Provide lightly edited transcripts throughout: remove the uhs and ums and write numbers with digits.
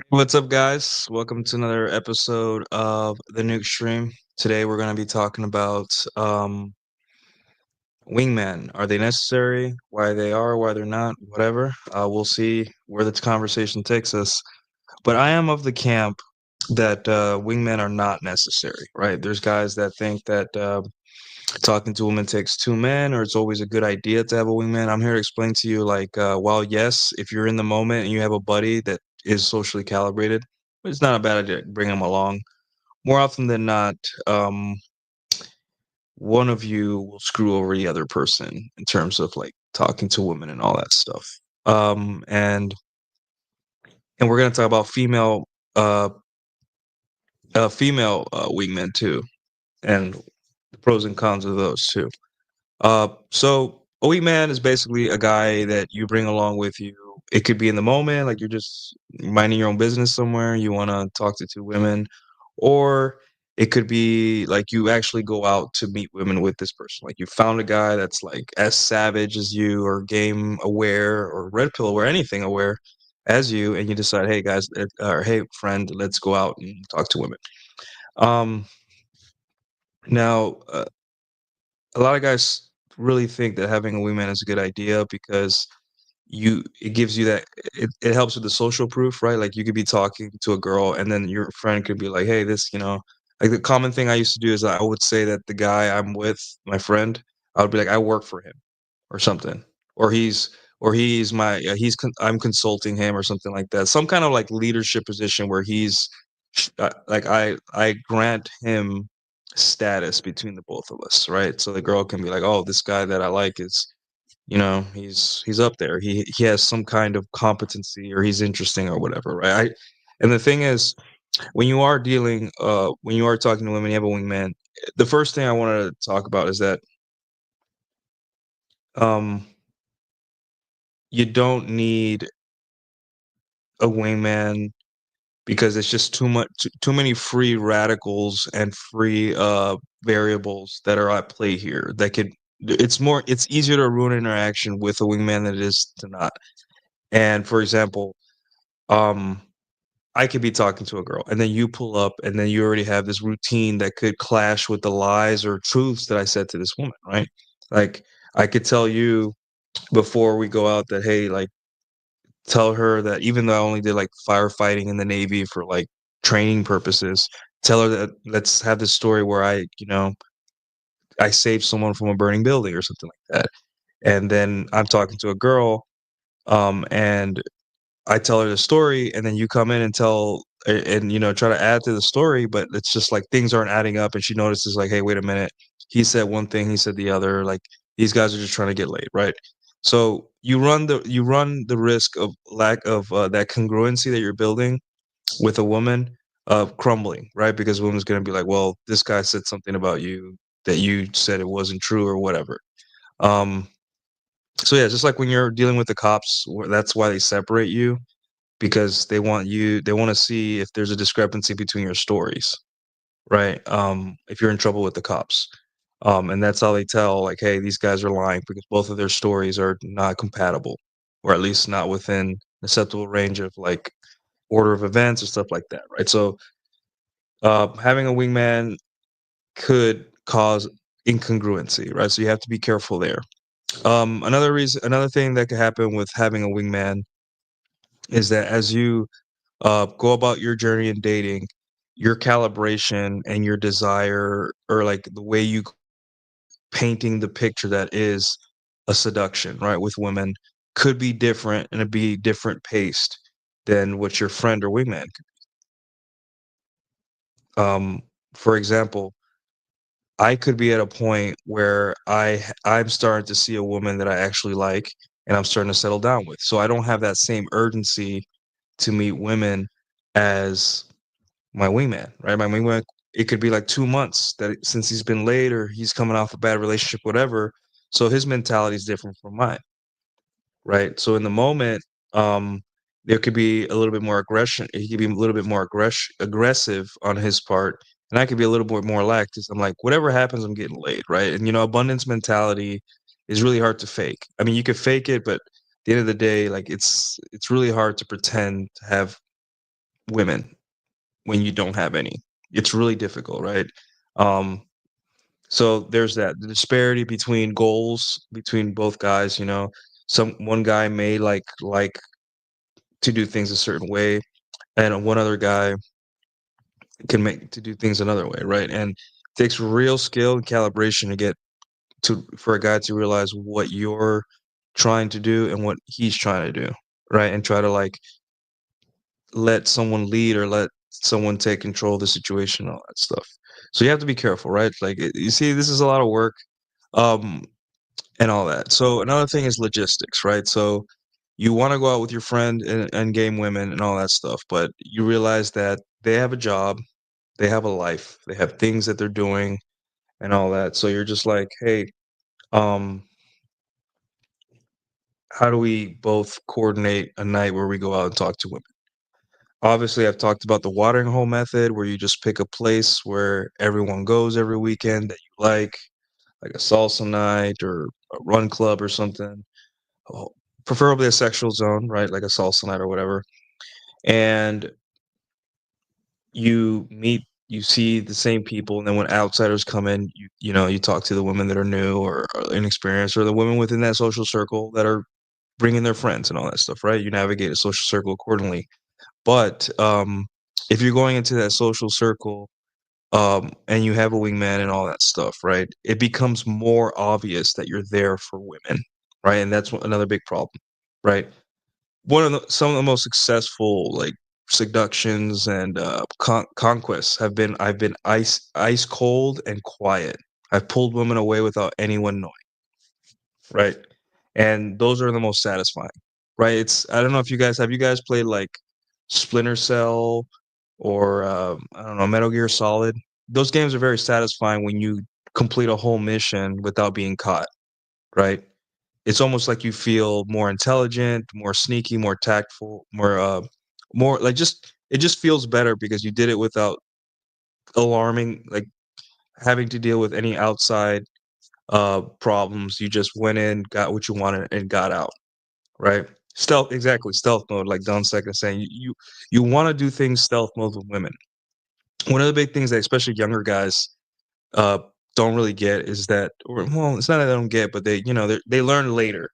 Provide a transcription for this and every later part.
What's up, guys? Welcome to another episode of the Nuke Stream. Today, we're going to be talking about wingmen. Are they necessary? Why they are? Why they're not? Whatever. We'll see where this conversation takes us. But I am of the camp that wingmen are not necessary. Right? There's guys that think that talking to a woman takes two men, or it's always a good idea to have a wingman. I'm here to explain to you, like, while yes, if you're in the moment and you have a buddy that is socially calibrated, it's not a bad idea to bring them along. More often than not, one of you will screw over the other person in terms of like talking to women and all that stuff. Um, and and we're gonna talk about uh, female wingmen too, and the pros and cons of those too. So a wingman is basically a guy that you bring along with you. It could be in the moment, like you're just minding your own business somewhere, you want to talk to two women, or it could be like you actually go out to meet women with this person. Like you found a guy that's like as savage as you, or game aware, or red pill aware, anything aware as you, and you decide, hey guys, or hey friend, let's go out and talk to women. Um, now, a lot of guys really think that having a wingman is a good idea because it gives you that it helps with the social proof, right? Like you could be talking to a girl and then your friend could be like, hey, this, like the common thing I used to do is I would say that the guy I'm with, my friend, I would be like, I work for him or something, or he's my I'm consulting him or something like that, some kind of like leadership position where like I grant him status between the both of us, right? So the girl can be like, oh, this guy that I like is, he's up there, he has some kind of competency, or he's interesting or whatever, right? And the thing is, when you are talking to women, you have a wingman. The first thing I wanted to talk about is that um you don't need a wingman because it's just too many free radicals and free variables that are at play here that could it's easier to ruin an interaction with a wingman than it is to not. And for example, um I could be talking to a girl and then you pull up and then you already have this routine that could clash with the lies or truths that I said to this woman, right? Like I could tell you before we go out that, hey, like, tell her that even though I only did like firefighting in the Navy for like training purposes, tell her that let's have this story where I saved someone from a burning building or something like that. And then I'm talking to a girl, and I tell her the story, and then you come in and and try to add to the story, but it's just like things aren't adding up, and she notices like, hey, wait a minute, he said one thing, he said the other, like these guys are just trying to get laid, right? So you run the risk of lack of that congruency that you're building with a woman of crumbling, right? Because a woman's gonna be like, well, this guy said something about you that you said it wasn't true or whatever. Um, so yeah, just like when you're dealing with the cops, that's why they separate you, because they want to see if there's a discrepancy between your stories, right? If you're in trouble with the cops. And that's how they tell, like, hey, these guys are lying because both of their stories are not compatible, or at least not within acceptable range of like order of events or stuff like that, right? So having a wingman could cause incongruency, right? So you have to be careful there. Another thing that could happen with having a wingman is that as you Go about your journey in dating. Your calibration and your desire, or like the way you painting the picture that is a seduction, right, with women could be different and it be different paced than what your friend or wingman could. For example, I could be at a point where I'm starting to see a woman that I actually like and I'm starting to settle down with. So I don't have that same urgency to meet women as my wingman, right? My wingman, it could be like 2 months since he's been late or he's coming off a bad relationship, whatever. So his mentality is different from mine, right? So in the moment, um, there could be a little bit more aggression. He could be a little bit more aggressive on his part, and I could be a little bit more lax 'cause I'm like, whatever happens, I'm getting laid, right? And abundance mentality is really hard to fake. I mean, you could fake it, but at the end of the day, like it's really hard to pretend to have women when you don't have any. It's really difficult, right? Um, so there's that the disparity between goals between both guys. One guy may like to do things a certain way, and one other guy can make to do things another way, right? And it takes real skill and calibration to get to for a guy to realize what you're trying to do and what he's trying to do, right? And try to like let someone lead or let someone take control of the situation, all that stuff. So you have to be careful, right? Like you see, this is a lot of work, um, and all that. So another thing is logistics, right? So you want to go out with your friend and game women and all that stuff, but you realize that they have a job, they have a life, they have things that they're doing and all that. So you're just like, hey, um, how do we both coordinate a night where we go out and talk to women? Obviously, I've talked about the watering hole method where you just pick a place where everyone goes every weekend that you like a salsa night or a run club or something. Oh, preferably a sexual zone, right? Like a salsa night or whatever. And you see the same people, and then when outsiders come in, you talk to the women that are new or inexperienced, or the women within that social circle that are bringing their friends and all that stuff, right? You navigate a social circle accordingly. But if you're going into that social circle, and you have a wingman and all that stuff, right? It becomes more obvious that you're there for women, right? And that's another big problem, right? Some of the most successful like seductions and conquests have been I've been ice cold and quiet. I've pulled women away without anyone knowing, right? And those are the most satisfying, right? It's I don't know if you guys played like Splinter Cell or I don't know, Metal Gear Solid. Those games are very satisfying when you complete a whole mission without being caught, right? It's almost like you feel more intelligent, more sneaky, more tactful, more like just it just feels better because you did it without alarming, like having to deal with any outside problems. You just went in, got what you wanted, and got out, right? Stealth mode, like Don Second saying. You want to do things stealth mode with women. One of the big things that especially younger guys uh don't really get is that, or well, it's not that they don't get, but they learn later,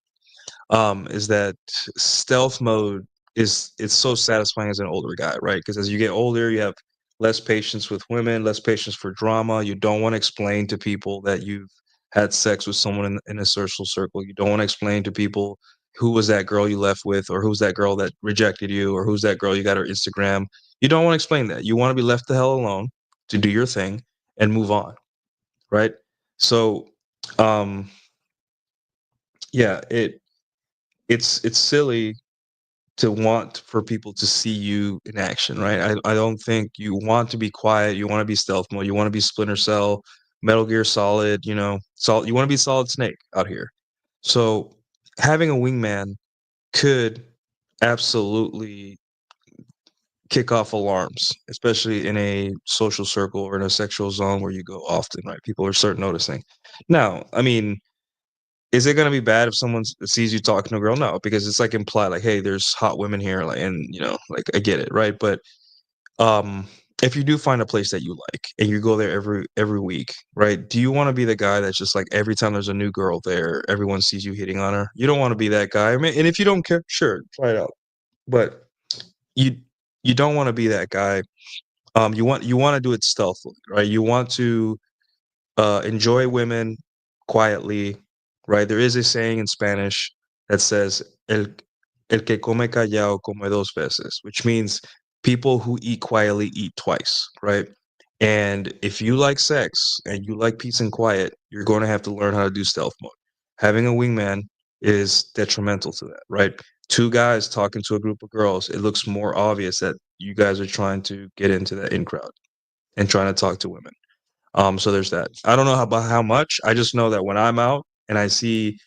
is that stealth mode it's so satisfying as an older guy, right? Because as you get older, you have less patience with women, less patience for drama. You don't want to explain to people that you've had sex with someone in a social circle. You don't want to explain to people who was that girl you left with, or who's that girl that rejected you, or who's that girl you got her Instagram. You don't want to explain that. You want to be left the hell alone to do your thing and move on, right? So, um, yeah, it's silly to want for people to see you in action, right? I don't think you want to be quiet. You want to be stealth mode. You want to be Splinter Cell, Metal Gear Solid. You want to be Solid Snake out here. So having a wingman could absolutely kick off alarms, especially in a social circle or in a sexual zone where you go often, right? People are start noticing. Now, I mean, is it gonna be bad if someone sees you talking to a girl? No, because it's like implied, like, hey, there's hot women here, like, and like I get it, right? But um, if you do find a place that you like and you go there every week, right? Do you want to be the guy that's just like every time there's a new girl there, everyone sees you hitting on her? You don't want to be that guy. I mean, and if you don't care, sure, try it out. But you you don't wanna be that guy. You wanna do it stealthily, right? You want to, enjoy women quietly, right? There is a saying in Spanish that says, "El que come callado come dos veces," which means people who eat quietly eat twice, right? And if you like sex and you like peace and quiet, you're gonna have to learn how to do stealth mode. Having a wingman is detrimental to that, right? Two guys talking to a group of girls, it looks more obvious that you guys are trying to get into that in crowd and trying to talk to women. So there's that. I don't know about how much. I just know that when I'm out and I see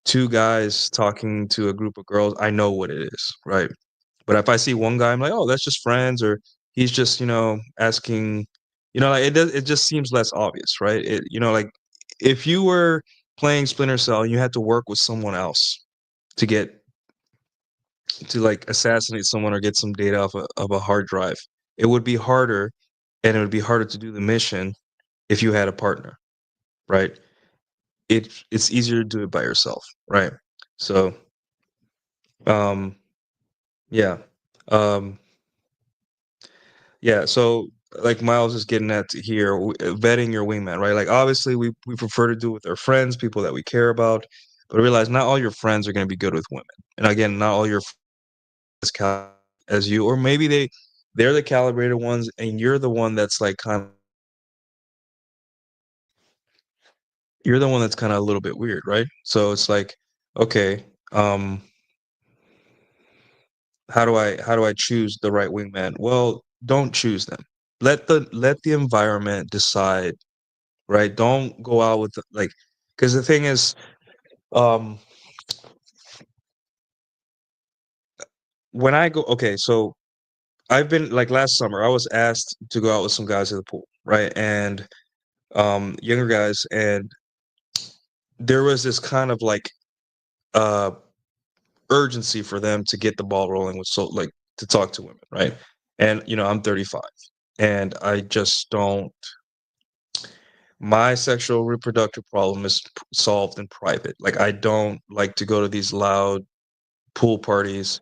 two guys talking to a group of girls, I know what it is, right? But if I see one guy, I'm like, oh, that's just friends, or he's just, asking, like it just seems less obvious, right? Like if you were playing Splinter Cell and you had to work with someone else to get to like assassinate someone or get some data off of a hard drive, it would be harder, and it would be harder to do the mission if you had a partner, right? It's easier to do it by yourself, right? So, um, yeah, um, yeah. So, like Miles is getting at here, vetting your wingman, right? Like, obviously, we prefer to do it with our friends, people that we care about, but realize not all your friends are going to be good with women, and again, not all your friends as you, or maybe they're the calibrated ones, and you're the one that's like kind of you're the one that's kind of a little bit weird, right? So it's like, okay, how do I choose the right wingman? Well, don't choose them. Let the environment decide, right? Don't go out with like, because the thing is, um, when I go, okay, so I've been like last summer, I was asked to go out with some guys at the pool, right? And younger guys, and there was this kind of like uh urgency for them to get the ball rolling with so like to talk to women, right? And I'm 35, and I just don't. My sexual reproductive problem is solved in private. Like I don't like to go to these loud pool parties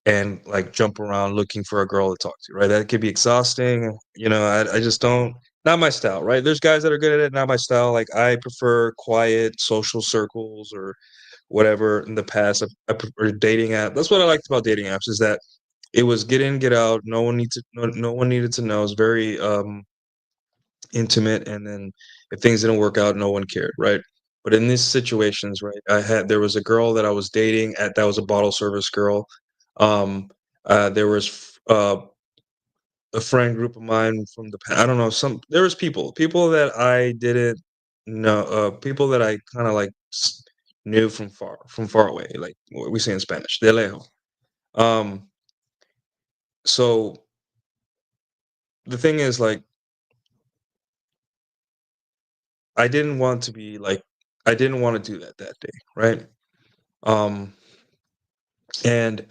and like jump around looking for a girl to talk to, right? That could be exhausting. I just don't. Not my style, right? There's guys that are good at it. Not my style. Like I prefer quiet social circles or whatever. In the past, I prefer dating app. That's what I liked about dating apps, is that it was get in, get out. No one needed to know. It's very intimate, and then if things didn't work out, no one cared, right? But in these situations, right, there was a girl that I was dating at that was a bottle service girl. There was a friend group of mine from I don't know, there was people that I didn't know, people that I kind of like knew from far away, like what we say in Spanish, de lejos. Um, so the thing is, like, I didn't want to be like, I didn't want to do that day, right? Um, and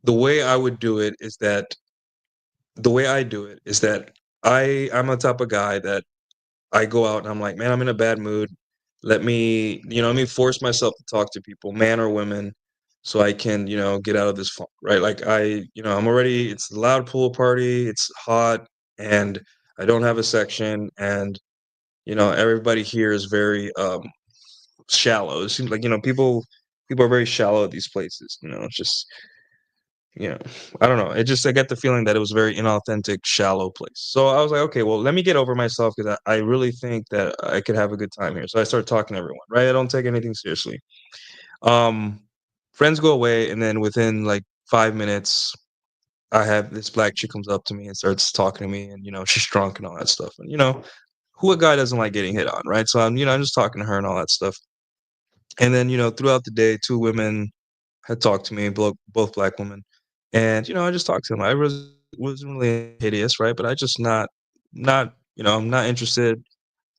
the way I would do it is that the way I do it is that I'm the type of guy that I go out and I'm like, man, I'm in a bad mood. Let me force myself to talk to people, man or women, so I can, get out of this funk, right? Like it's a loud pool party, it's hot, and I don't have a section, and everybody here is very shallow. It seems like, people are very shallow at these places. It's just, you know, I don't know. I get the feeling that it was a very inauthentic, shallow place. So I was like, okay, well, let me get over myself, because I really think that I could have a good time here. So I started talking to everyone, right? I don't take anything seriously. Um, Friends go away, and then within like 5 minutes, I have this black chick comes up to me and starts talking to me, and she's drunk and all that stuff. And who a guy doesn't like getting hit on, right? So I'm just talking to her and all that stuff. And then throughout the day, two women had talked to me, both black women, and I just talked to them. I wasn't really hideous, right? But I just not I'm not interested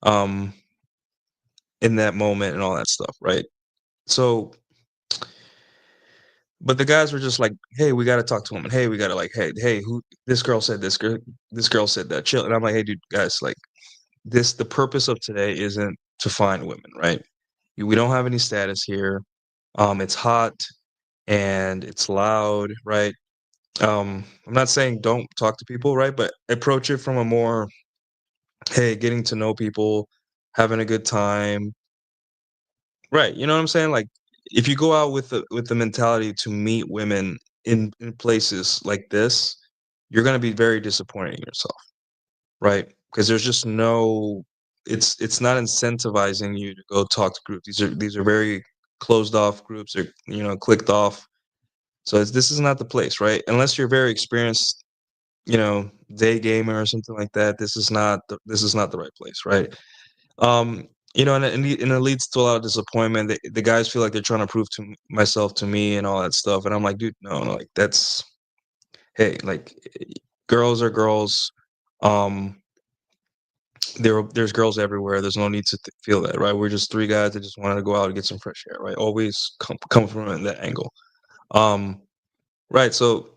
um in that moment and all that stuff, right? So, but the guys were just like, "Hey, we got to talk to women. Hey, we got to like, hey, who this girl said this girl said that. Chill." And I'm like, "Hey, dude, guys, like the purpose of today isn't to find women, right? We don't have any status here. It's hot and it's loud, right? I'm not saying don't talk to people, right? But approach it from a more, hey, getting to know people, having a good time. Right, you know what I'm saying? Like, if you go out with the mentality to meet women in places like this, you're gonna be very disappointed in yourself, right? Because there's just no, it's not incentivizing you to go talk to groups. These are very closed off groups, or clicked off. So this is not the place, right? Unless you're very experienced, day gamer or something like that. This is not the right place, right? And it leads to a lot of disappointment. The guys feel like they're trying to prove to myself to me and all that stuff, and I'm like, dude, no, no, like that's, hey, like, girls are girls. Um, there's girls everywhere. There's no need to feel that, right? We're just three guys that just wanted to go out and get some fresh air, right? Always come from that angle. Um, right. So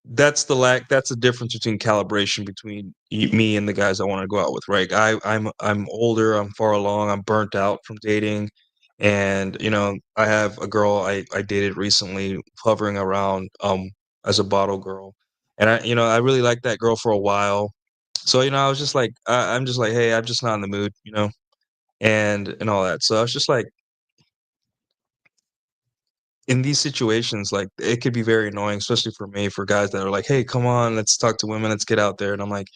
that's the difference between calibration between me and the guys I want to go out with, right? I'm older, I'm far along, I'm burnt out from dating, and I have a girl I dated recently hovering around as a bottle girl, and I really liked that girl for a while. So I was just like, I'm just like, hey, I'm just not in the mood, and all that. So I was just like, in these situations, like, it could be very annoying, especially for me, for guys that are like, hey, come on, let's talk to women, let's get out there, and I'm like,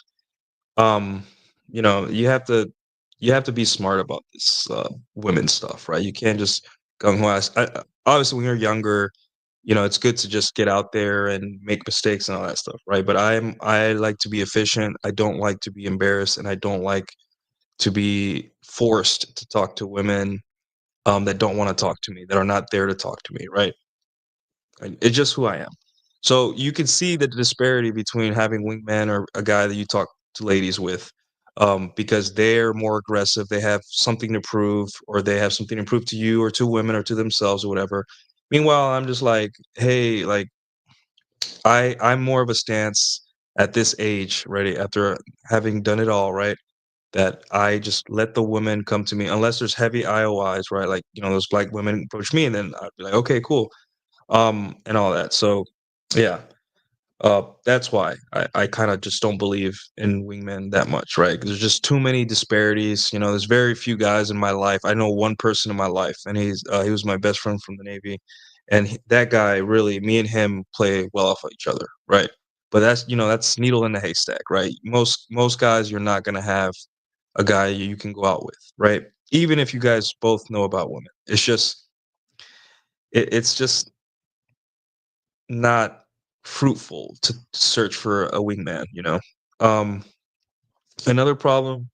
Um, you have to be smart about this, women stuff, right? You can't just gung ho ass. Obviously, when you're younger, it's good to just get out there and make mistakes and all that stuff, right? But I like to be efficient. I don't like to be embarrassed, and I don't like to be forced to talk to women that don't want to talk to me, that are not there to talk to me, right? It's just who I am. So you can see the disparity between having wingman or a guy that you talk to ladies with, because they're more aggressive. They have something to prove, or they have something to prove to you, or to women, or to themselves, or whatever. Meanwhile, I'm just like, hey, like, I'm more of a stance at this age, right? After having done it all, right? That I just let the women come to me, unless there's heavy IOIs, right? Like, those black women approach me, and then I'd be like, okay, cool, and all that. So, yeah, that's why I kind of just don't believe in wingmen that much, right? 'Cause there's just too many disparities. There's very few guys in my life. I know one person in my life, and he was my best friend from the Navy, and that guy, really, me and him play well off of each other, right? But that's needle in the haystack, right? Most guys, you're not gonna have a guy you can go out with, right? Even if you guys both know about women, it's just not fruitful to search for a wingman, Um, another problem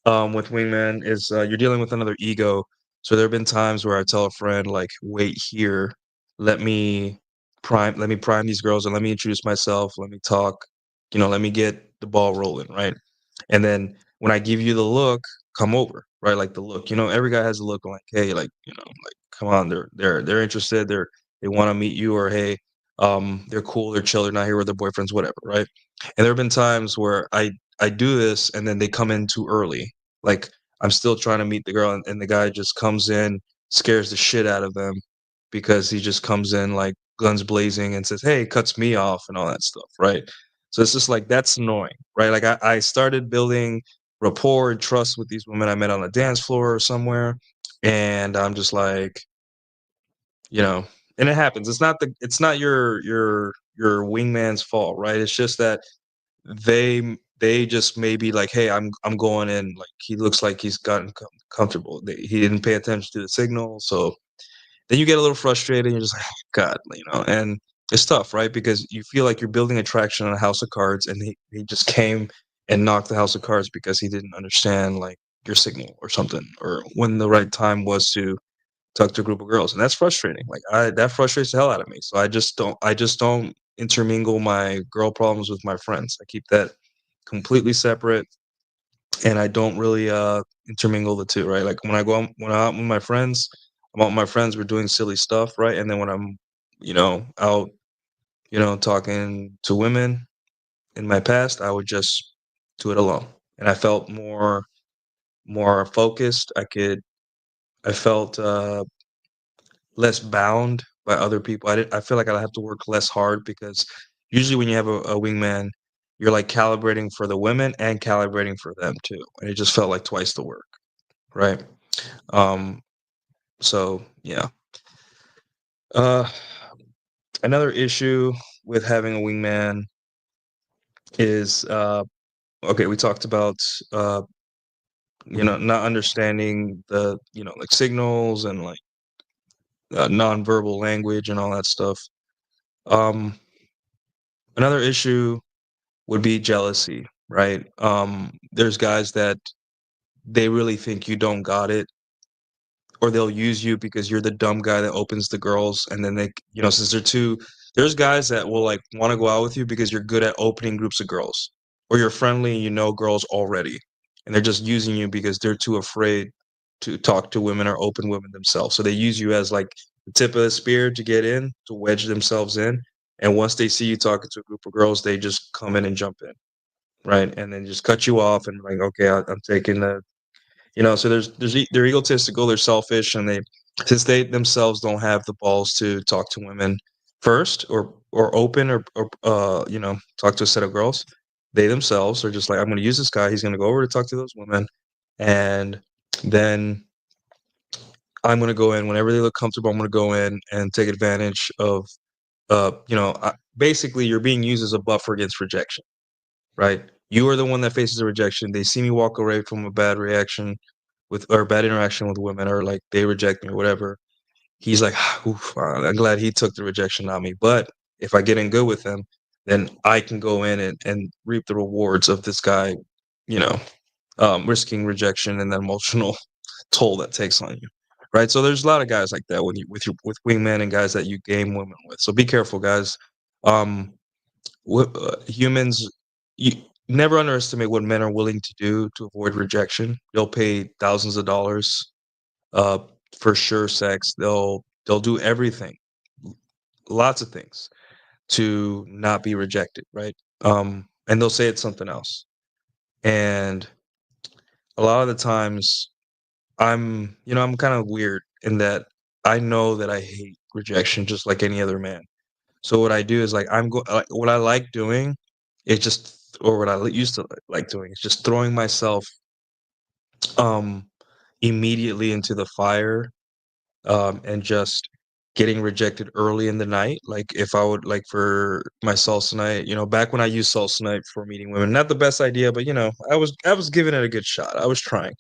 with wingman is, you're dealing with another ego. So there have been times where I tell a friend, like, wait here, let me prime these girls, and let me introduce myself, let me talk, let me get the ball rolling, right? And then when I give you the look, come over, right? Like, the look, every guy has a look like, hey, like, like, come on, they're interested, they want to meet you, or hey, they're cool, they're chill, they're not here with their boyfriends, whatever, right? And there have been times where I do this, and then they come in too early. Like, I'm still trying to meet the girl, and the guy just comes in, scares the shit out of them, because he just comes in like guns blazing and says, "Hey," cuts me off and all that stuff, right? So it's just like, that's annoying, right? Like, I started building rapport and trust with these women I met on the dance floor or somewhere, and I'm just like, you know, and it happens. It's not your wingman's fault, right? It's just that they just maybe like, hey, I'm going in, like, he looks like he's gotten comfortable. He didn't pay attention to the signal, so then you get a little frustrated. And you're just like, oh, God, and it's tough, right? Because you feel like you're building attraction on a house of cards, and he just came and knocked the house of cards because he didn't understand, like, your signal or something, or when the right time was to talk to a group of girls, and that's frustrating. Like, that frustrates the hell out of me. So I just don't intermingle my girl problems with my friends. I keep that completely separate, and I don't really intermingle the two, right? Like, when I'm out with my friends, I'm out with my friends, we're doing silly stuff, right? And then when I'm, out, talking to women in my past, I would just do it alone. And I felt more focused. I felt less bound by other people. I feel like I have to work less hard, because Usually when you have a wingman, you're, like, calibrating for the women and calibrating for them too, and it just felt like twice the work, right? Um, so, yeah. Uh, Another issue with having a wingman is, okay, we talked about, uh, not understanding the, like, signals and, like, nonverbal language and all that stuff. Um, Another issue would be jealousy, right? There's guys that they really think you don't got it, or they'll use you because you're the dumb guy that opens the girls, and then since there's guys that will, like, wanna go out with you because you're good at opening groups of girls, or you're friendly and you know girls already, and they're just using you because they're too afraid to talk to women or open women themselves, so they use you as, like, the tip of the spear to get in, to wedge themselves in, and once they see you talking to a group of girls, they just come in and jump in, right? And then just cut you off and, like, "Okay, I'm taking the." So they're egotistical, they're selfish, and since they themselves don't have the balls to talk to women first, or open, or talk to a set of girls, they themselves are just like, I'm going to use this guy. He's going to go over to talk to those women, and then I'm going to go in whenever they look comfortable. I'm going to go in and take advantage of, basically, you're being used as a buffer against rejection, right? You are the one that faces a rejection. They see me walk away from a bad reaction or bad interaction with women, or, like, they reject me or whatever. He's like, "Oof, I'm glad he took the rejection, not me." But if I get in good with him, then I can go in and reap the rewards of this guy, you know, risking rejection and the emotional toll that takes on you, right? So there's a lot of guys like that when you with wingmen, and guys that you game women with. So be careful, guys. Um, Humans, you never underestimate what men are willing to do to avoid rejection. They'll pay thousands of dollars, uh, for sure sex. They'll do everything, lots of things, to not be rejected, right? And they'll say it's something else. And a lot of the times, I'm kind of weird in that I know that I hate rejection just like any other man. So what I do is, like, what I like doing is just, or what I used to like doing is just throwing myself, um, immediately into the fire, and just getting rejected early in the night. Like, if I would, like, for my salsa night, back when I used salsa night for meeting women, not the best idea, but I was giving it a good shot. I was trying.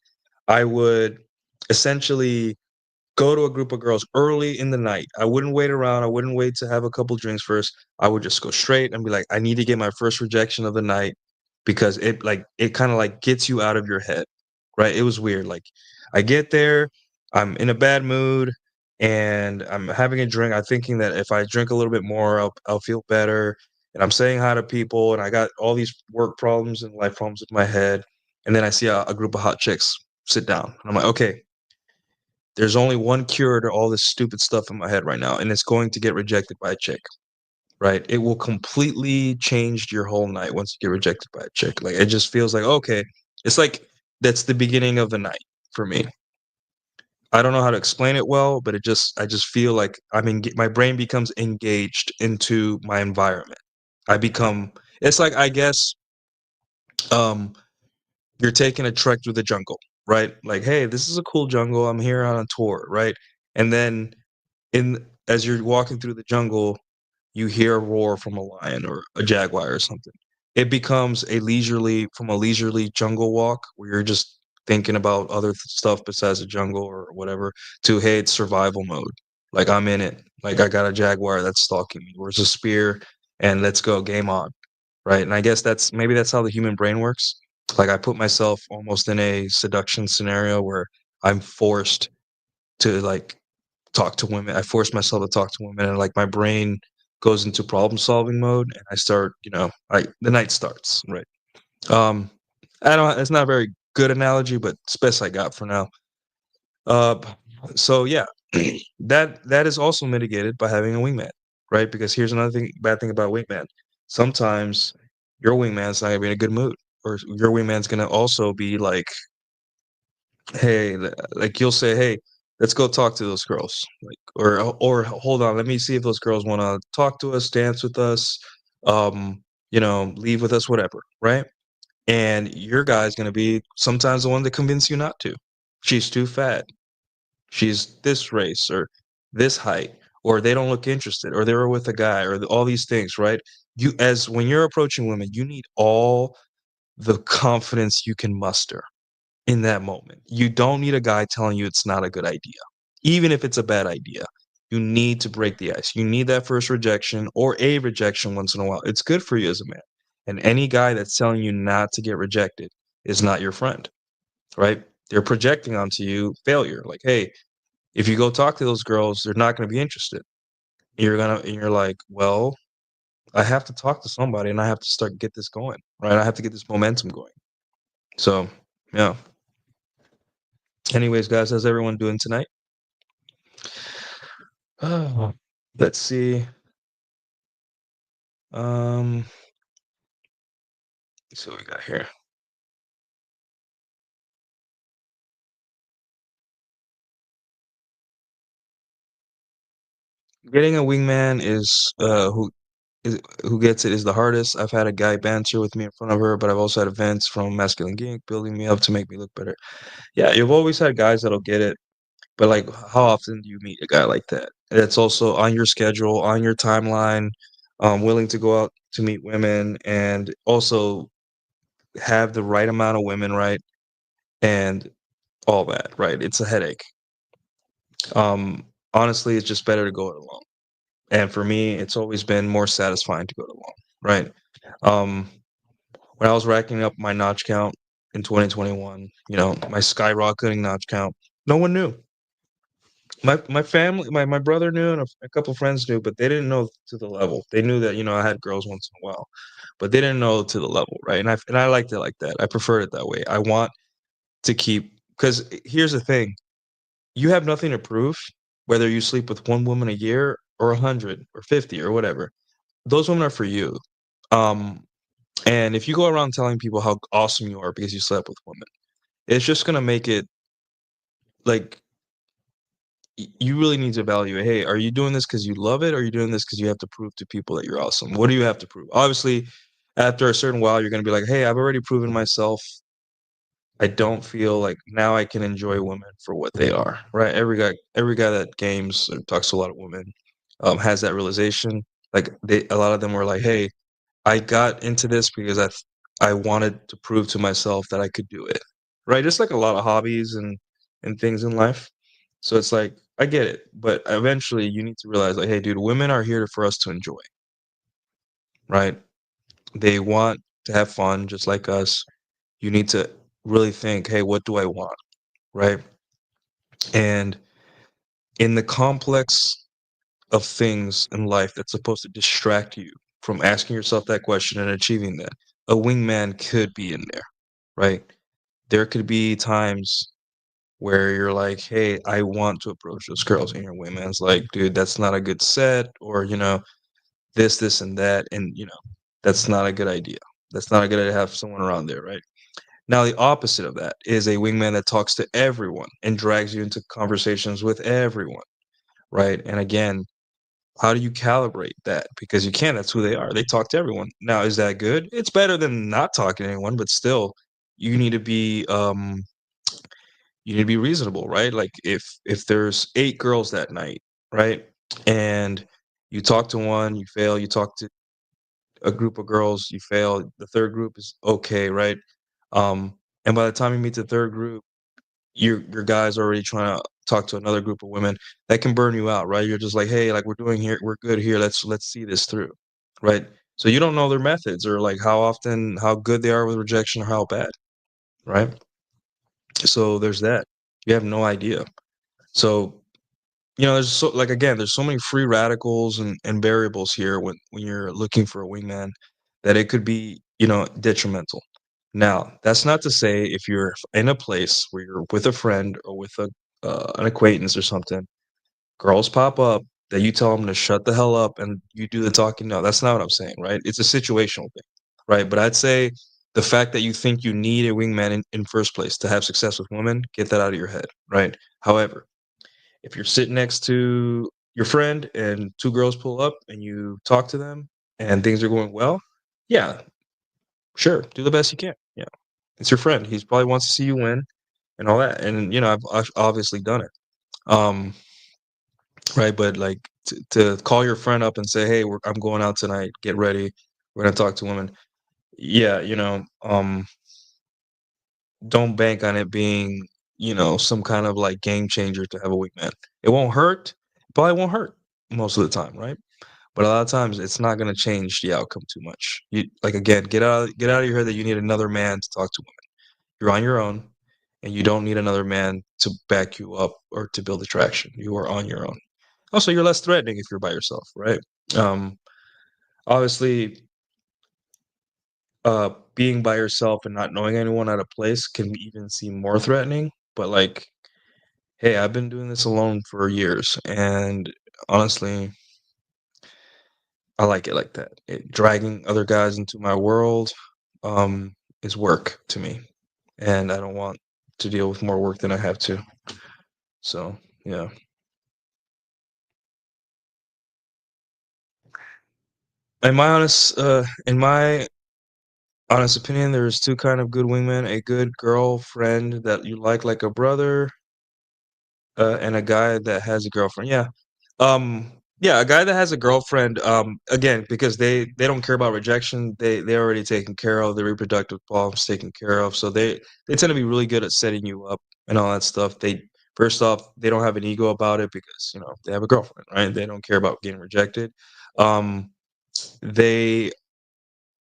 I would essentially go to a group of girls early in the night. I wouldn't wait around. I wouldn't wait to have a couple drinks first. I would just go straight and be like, I need to get my first rejection of the night, because it kind of, like, gets you out of your head, right? It was weird. Like, I get there, I'm in a bad mood, and I'm having a drink. I'm thinking that if I drink a little bit more, I'll feel better. And I'm saying hi to people, and I got all these work problems and life problems in my head. And then I see a group of hot chicks sit down, and I'm like, okay, there's only one cure to all this stupid stuff in my head right now, and it's going to get rejected by a chick, right? It will completely change your whole night once you get rejected by a chick. Like, it just feels like, okay, it's like that's the beginning of the night for me. I don't know how to explain it well, but I just feel like my brain becomes engaged into my environment. I become It's like, I guess, um you're taking a trek through the jungle, right? Like, hey, this is a cool jungle. I'm here on a tour, right? And then, as you're walking through the jungle, you hear a roar from a lion or a jaguar or something. It becomes from a leisurely jungle walk where you're just thinking about other stuff besides the jungle or whatever, to, hey, it's survival mode. Like, I'm in it. Like, I got a jaguar that's stalking me. Where's a spear? And let's go, game on. Right. And I guess that's how the human brain works. Like, I put myself almost in a seduction scenario where I'm forced to, like, talk to women. I force myself to talk to women, and, like, my brain goes into problem solving mode, and I start, like, the night starts, right? Um, I don't It's not a very good analogy, but it's best I got for now. Uh, so yeah, that is also mitigated by having a wingman, right? Because here's another bad thing about wingman. Sometimes your wingman's not gonna be in a good mood, or your wingman's gonna also be like, hey, like, you'll say, hey, let's go talk to those girls, like, or hold on, let me see if those girls want to talk to us, dance with us, leave with us, whatever, right? And your guy's gonna be sometimes the one to convince you not to. She's too fat. She's this race or this height, or they don't look interested, or they were with a guy, or all these things, right? You as when you're approaching women, you need all the confidence you can muster in that moment. You don't need a guy telling you it's not a good idea. Even if it's a bad idea, you need to break the ice. You need that first rejection or a rejection once in a while. It's good for you as a man. And any guy that's telling you not to get rejected is not your friend, right? They're projecting onto you failure. Like, hey, if you go talk to those girls, they're not going to be interested. And you're like, well, I have to talk to somebody and I have to start get this going, right? I have to get this momentum going. So, yeah. Anyways, guys, how's everyone doing tonight? Oh, let's see. Um, let's see what we got here. Getting a wingman who gets it is the hardest. I've had a guy banter with me in front of her, but I've also had events from Masculine Geek building me up to make me look better. Yeah, you've always had guys that'll get it, but like, how often do you meet a guy like that? That's also on your schedule, on your timeline, willing to go out to meet women, and also have the right amount of women, right? And all that, right? It's a headache. Honestly, it's just better to go it alone. And for me, it's always been more satisfying to go it alone, right? Um, when I was racking up my notch count in 2021, my skyrocketing notch count, no one knew. My family, my brother knew, and a couple friends knew, but they didn't know to the level. They knew that I had girls once in a while, but they didn't know to the level, right? And I liked it like that. I preferred it that way. I want to keep because here's the thing: you have nothing to prove, whether you sleep with one woman a year or 100 or 50 or whatever. Those women are for you. Um, and if you go around telling people how awesome you are because you slept with women, it's just gonna make it like you really need to evaluate. Hey, are you doing this because you love it, or are you doing this because you have to prove to people that you're awesome? What do you have to prove? Obviously, after a certain while, you're gonna be like, hey, I've already proven myself. I don't feel like now I can enjoy women for what they are, right? Every guy that games or talks to a lot of women, has that realization. Like a lot of them were like, "Hey, I got into this because I wanted to prove to myself that I could do it," right? Just like a lot of hobbies and things in life. So it's like I get it, but eventually you need to realize, like, hey, dude, women are here for us to enjoy, right? They want to have fun just like us. You need to really think, hey, what do I want, right? And in the complex of things in life that's supposed to distract you from asking yourself that question and achieving that, a wingman could be in there, right? There could be times where you're like, hey, I want to approach those girls, and your wingman's like, dude, that's not a good set, or this, and that, and that's not a good idea. That's not a good idea to have someone around there, right? Now, the opposite of that is a wingman that talks to everyone and drags you into conversations with everyone, right? And again, how do you calibrate that? Because you can, that's who they are. They talk to everyone. Now, is that good? It's better than not talking to anyone, but still, you need to be reasonable, right? Like if there's 8 girls that night, right? And you talk to one, you fail, you talk to a group of girls, you fail, the third group is okay, right? And by the time you meet the third group, your guy's already trying to talk to another group of women. That can burn you out, right? You're just like, hey, like we're good here. Let's see this through, right? So you don't know their methods or like how good they are with rejection or how bad, right? So there's that. You have no idea. So there's there's so many free radicals and variables here when you're looking for a wingman that it could be detrimental. Now, that's not to say if you're in a place where you're with a friend or with an acquaintance or something, girls pop up that you tell them to shut the hell up and you do the talking. No, that's not what I'm saying, right? It's a situational thing, right? But I'd say the fact that you think you need a wingman in first place to have success with women, get that out of your head, right? However, if you're sitting next to your friend and 2 girls pull up and you talk to them, and things are going well, yeah, sure, do the best you can. Yeah, it's your friend. He's probably wants to see you win and all that. And I've obviously done it. Um, right, but like to call your friend up and say, "Hey, I'm going out tonight. Get ready. We're gonna talk to women." Yeah, don't bank on it being, some kind of like game changer to have a weak man. It won't hurt. Probably won't hurt most of the time, right? But a lot of times it's not going to change the outcome too much. You like again, get out of your head that you need another man to talk to women. You're on your own, and you don't need another man to back you up or to build attraction. You are on your own. Also, you're less threatening if you're by yourself, right? Um, Obviously, being by yourself and not knowing anyone at a place can even seem more threatening. But like, hey, I've been doing this alone for years, and honestly, I like it like that. Dragging other guys into my world um, is work to me, and I don't want to deal with more work than I have to. So yeah, in my honest opinion, there's two kind of good wingmen: a good girlfriend that you like a brother, and a guy that has a girlfriend. Yeah. Yeah, a guy that has a girlfriend, again, because they don't care about rejection. They're already taken care of, their reproductive problems taken care of. So they tend to be really good at setting you up and all that stuff. They first off, they don't have an ego about it because, they have a girlfriend, right? They don't care about getting rejected. Um, they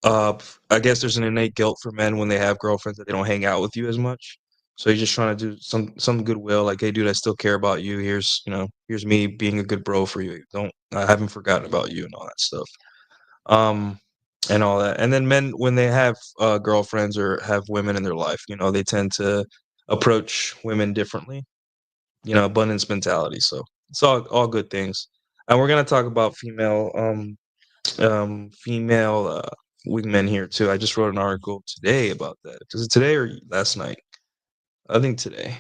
I guess there's an innate guilt for men when they have girlfriends that they don't hang out with you as much. So you're just trying to do some goodwill, like, "Hey, dude, I still care about you. Here's me being a good bro for you. Don't I haven't forgotten about you," and all that stuff. Um, and all that. And then men, when they have girlfriends or have women in their life, they tend to approach women differently. Abundance mentality. So it's all good things. And we're gonna talk about female wingmen here too. I just wrote an article today about that. Was it today or last night? I think today.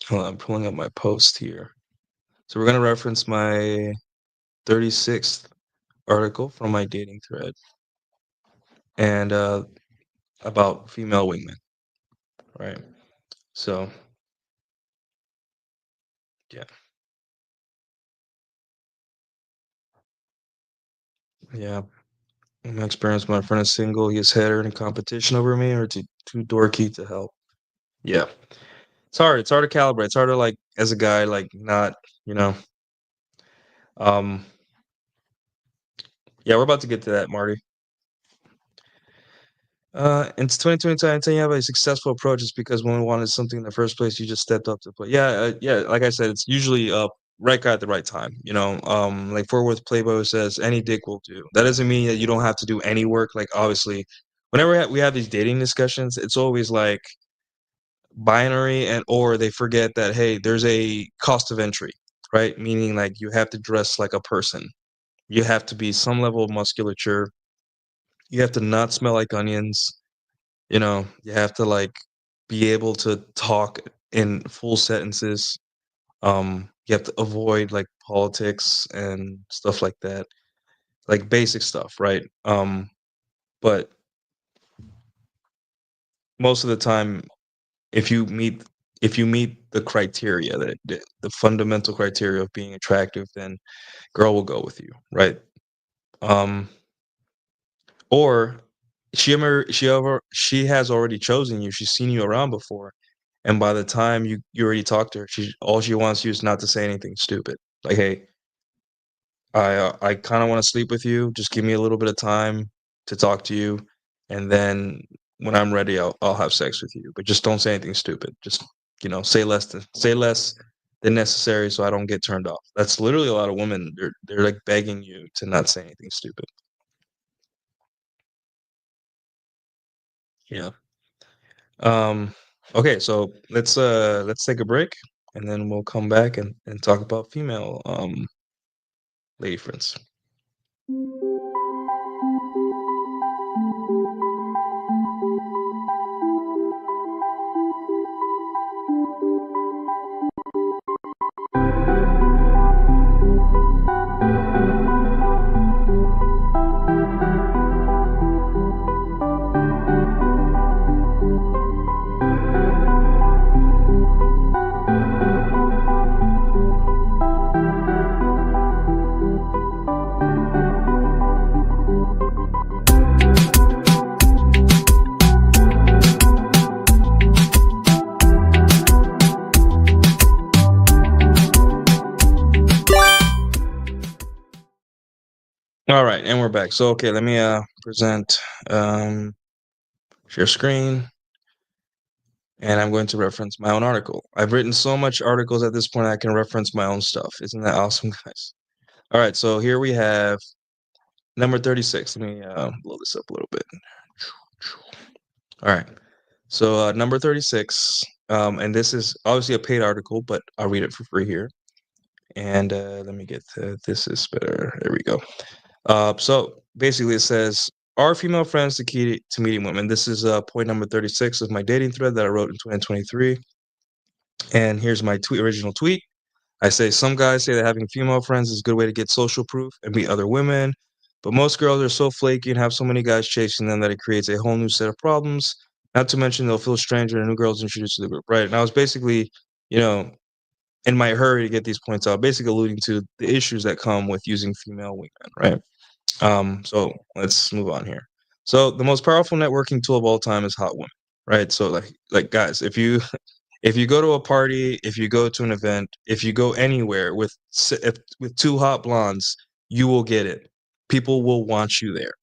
Hold on, I'm pulling up my post here. So we're gonna reference my 36th article from my dating thread and about female wingmen, right? So yeah, yeah. In my experience, my friend is single. He has had her in competition over me, or too dorky to help. Yeah, it's hard. It's hard to calibrate. It's hard to like as a guy, like not, you know. Um, yeah, we're about to get to that, Marty. It's 2022. Anytime you have a successful approach, it's because when we wanted something in the first place, you just stepped up to play. Yeah, yeah. Like I said, it's usually right guy at the right time. Like Fort Worth Playboy says, any dick will do. That doesn't mean that you don't have to do any work. Like obviously, whenever we have these dating discussions, it's always like binary and or they forget that hey, there's a cost of entry, right? Meaning like you have to dress like a person. You have to be some level of musculature. You have to not smell like onions. You have to like be able to talk in full sentences. You have to avoid like politics and stuff like that, like basic stuff, right? But most of the time, if you meet if you meet the criteria, the fundamental criteria of being attractive, then girl will go with you, right? Um, or she has already chosen you. She's seen you around before, and by the time you already talked to her, all she wants you is not to say anything stupid. Like, hey, I kind of want to sleep with you. Just give me a little bit of time to talk to you, and then when I'm ready, I'll have sex with you. But just don't say anything stupid. Just say less than necessary, so I don't get turned off. That's literally a lot of women. They're like begging you to not say anything stupid. Yeah. Um. Okay, so let's take a break, and then we'll come back and talk about female lady friends. All right, and we're back. So, okay, let me present um, share screen, and I'm going to reference my own article. I've written so much articles at this point I can reference my own stuff. Isn't that awesome, guys? All right, so here we have number 36. Let me blow this up a little bit. All right, so number 36, and this is obviously a paid article, but I'll read it for free here. And let me get to this is better. There we go. So basically, it says, "Are female friends the key to meeting women?" This is point number 36 of my dating thread that I wrote in 2023. And here's my original tweet. I say, "Some guys say that having female friends is a good way to get social proof and meet other women, but most girls are so flaky and have so many guys chasing them that it creates a whole new set of problems. Not to mention they'll feel strange when a new girl's introduced to the group." Right? And I was basically, you know, in my hurry to get these points out, basically alluding to the issues that come with using female wingmen. Right? So let's move on here. So the most powerful networking tool of all time is hot women, right? So like guys, if you if you go to a party, if you go to an event, if you go anywhere with with two hot blondes, you will get it. People will want you there,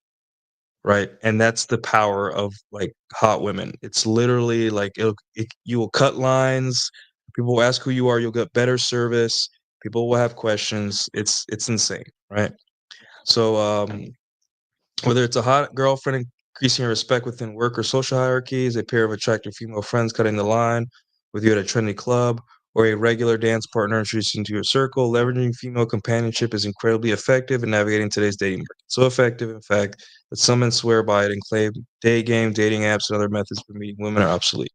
right? And that's the power of like hot women. It's literally like you will cut lines. People will ask who you are. You'll get better service. People will have questions. It's insane, right? So whether it's a hot girlfriend increasing your respect within work or social hierarchies, a pair of attractive female friends cutting the line with you at a trendy club, or a regular dance partner introducing to your circle, leveraging female companionship is incredibly effective in navigating today's dating market. So effective, in fact, that some men swear by it and claim day game, dating apps, and other methods for meeting women are obsolete.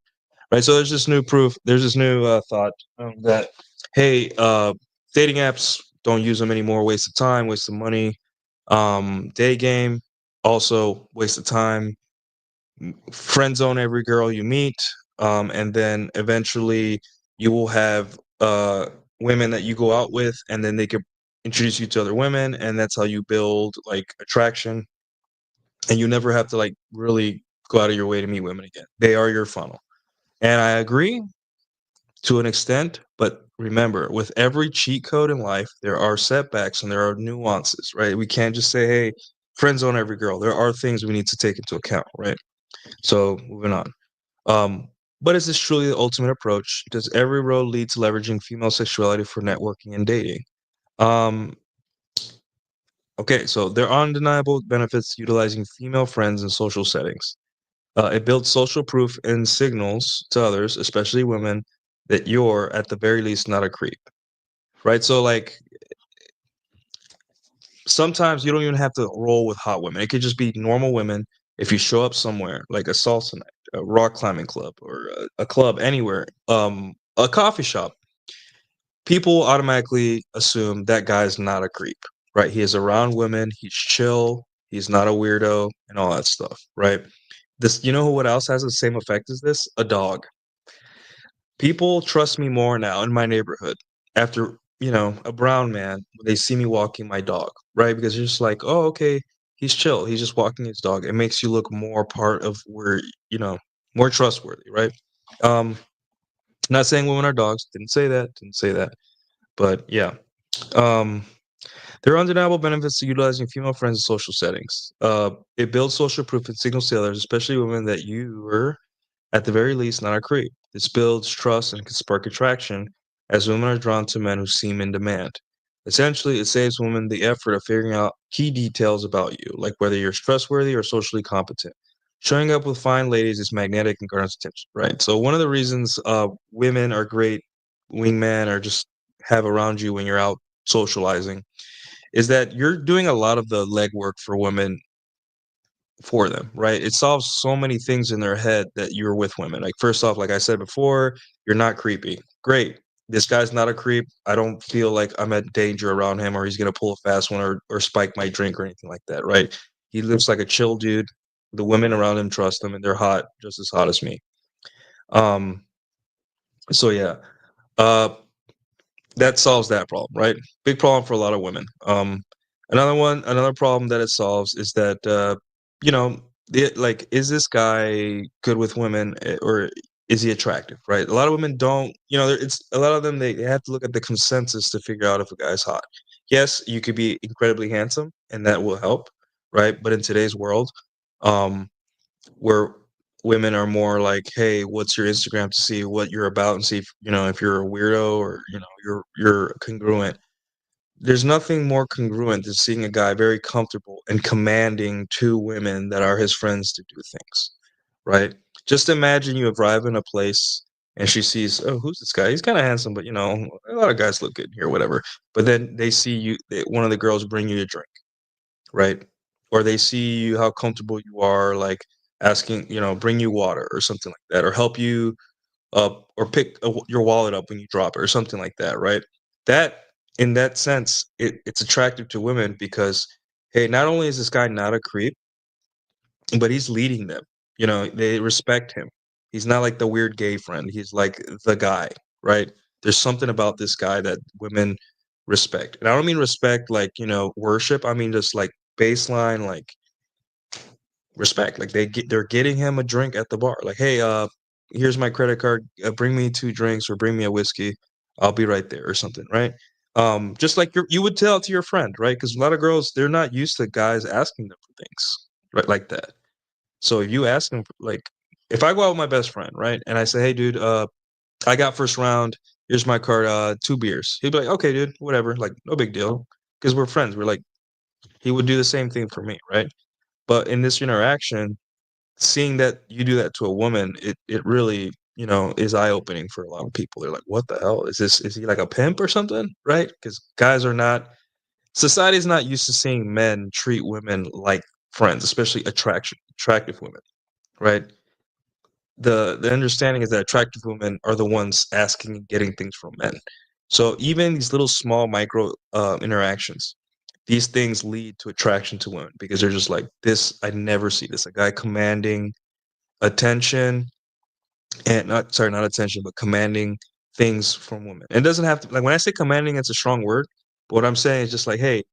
Right. So there's this new proof. There's this new thought that, hey, dating apps, don't use them anymore. Waste of time, waste of money. Day game, also waste of time. Friend zone every girl you meet, and then eventually you will have women that you go out with, and then they could introduce you to other women, and that's how you build like attraction. And you never have to like really go out of your way to meet women again. They are your funnel. And I agree to an extent, but remember, with every cheat code in life, there are setbacks and there are nuances, right? We can't just say, hey, friend zone every girl. There are things we need to take into account, right? So moving on. Um, but is this truly the ultimate approach? Does every road lead to leveraging female sexuality for networking and dating? Um, okay, so there are undeniable benefits to utilizing female friends in social settings. It builds social proof and signals to others, especially women, that you're at the very least not a creep, right? So like sometimes you don't even have to roll with hot women. It could just be normal women. If you show up somewhere like a salsa night, a rock climbing club, or a club anywhere, a coffee shop, people automatically assume that guy's not a creep, right? He is around women. He's chill. He's not a weirdo and all that stuff, right? This, you know what else has the same effect as this? A dog. People trust me more now in my neighborhood after, a brown man, when they see me walking my dog, right? Because you're just like, "Oh, okay, he's chill. He's just walking his dog." It makes you look more part of where, more trustworthy, right? Um, not saying women are dogs. Didn't say that. But yeah. Um, there are undeniable benefits to utilizing female friends in social settings. It builds social proof and signals to others, especially women, that you were at the very least, not a creep. This builds trust and can spark attraction as women are drawn to men who seem in demand. Essentially, it saves women the effort of figuring out key details about you, like whether you're trustworthy or socially competent. Showing up with fine ladies is magnetic and garners attention, right? So one of the reasons women are great wingmen or just have around you when you're out socializing is that you're doing a lot of the legwork for women for them, right? It solves so many things in their head that you're with women. Like first off, like I said before, you're not creepy. Great. This guy's not a creep. I don't feel like I'm at danger around him or he's gonna pull a fast one or spike my drink or anything like that, right? He looks like a chill dude. The women around him trust him and they're hot, just as hot as me. Um, so yeah. Uh that solves that problem, right? Big problem for a lot of women. Another problem that it solves is that you know, like, is this guy good with women, or is he attractive? Right? A lot of women don't. It's a lot of them. They have to look at the consensus to figure out if a guy's hot. yes, you could be incredibly handsome, and that will help, right? But in today's world, um, where women are more like, "Hey, what's your Instagram to see what you're about and see if, if you're a weirdo or, you're congruent." There's nothing more congruent than seeing a guy very comfortable and commanding 2 women that are his friends to do things, right? Just imagine you arrive in a place and she sees, "Oh, who's this guy? He's kinda handsome, but, a lot of guys look good here, whatever." But then they see one of the girls bring you a drink, right? Or they see you how comfortable you are, like, asking, bring you water or something like that, or help you up or pick your wallet up when you drop it or something like that, right? That in that sense, it's attractive to women because, hey, not only is this guy not a creep, but he's leading them. They respect him. He's not like the weird gay friend. He's like the guy, right? There's something about this guy that women respect. And I don't mean respect like, worship. I mean just like baseline, like respect. Like they're getting him a drink at the bar. Like, hey, here's my credit card. Bring me 2 drinks or bring me a whiskey. I'll be right there or something, right? Just like you would tell to your friend, right? Because a lot of girls they're not used to guys asking them for things, right, like that. So if you ask him, like, if I go out with my best friend, right, and I say, hey, dude, I got first round. Here's my card. 2 beers. He'd be like, okay, dude, whatever. Like, no big deal, because we're friends. We're like, he would do the same thing for me, right? But in this interaction, seeing that you do that to a woman, it really, is eye opening for a lot of people. They're like, "What the hell is this? Is he like a pimp or something?" Right? Because guys are not society's not used to seeing men treat women like friends, especially attractive women, right? The understanding is that attractive women are the ones asking and getting things from men. So even these little small micro interactions, these things lead to attraction to women because they're just like this. I never see this. A guy commanding attention and not attention, but commanding things from women. It doesn't have to like when I say commanding, it's a strong word. But what I'm saying is just like, hey,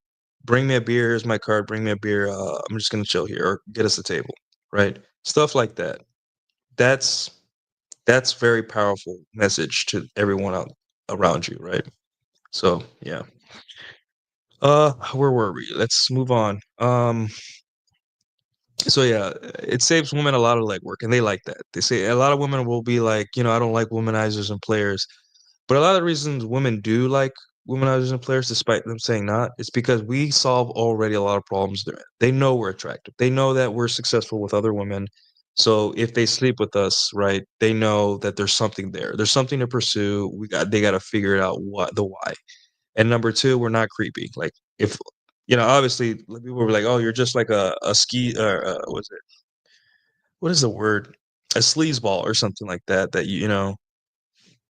bring me a beer. Here's my card. Bring me a beer. I'm just gonna chill here, or get us a table, right? Stuff like that. That's that's very powerful message to everyone out around you, right? So yeah. Where were we? Let's move on. So yeah, it saves women a lot of legwork, and they like that. They say a lot of women will be like, I don't like womanizers and players. But a lot of the reasons women do like womanizers and players, despite them saying not, is because we solve already a lot of problems there. They know we're attractive. They know that we're successful with other women. So if they sleep with us, right, they know that there's something there. There's something to pursue. They got to figure it out what the why. And number two, we're not creepy. Like if obviously people were like, "Oh, you're just like a ski what's it? What is the word? A sleazeball or something like that. That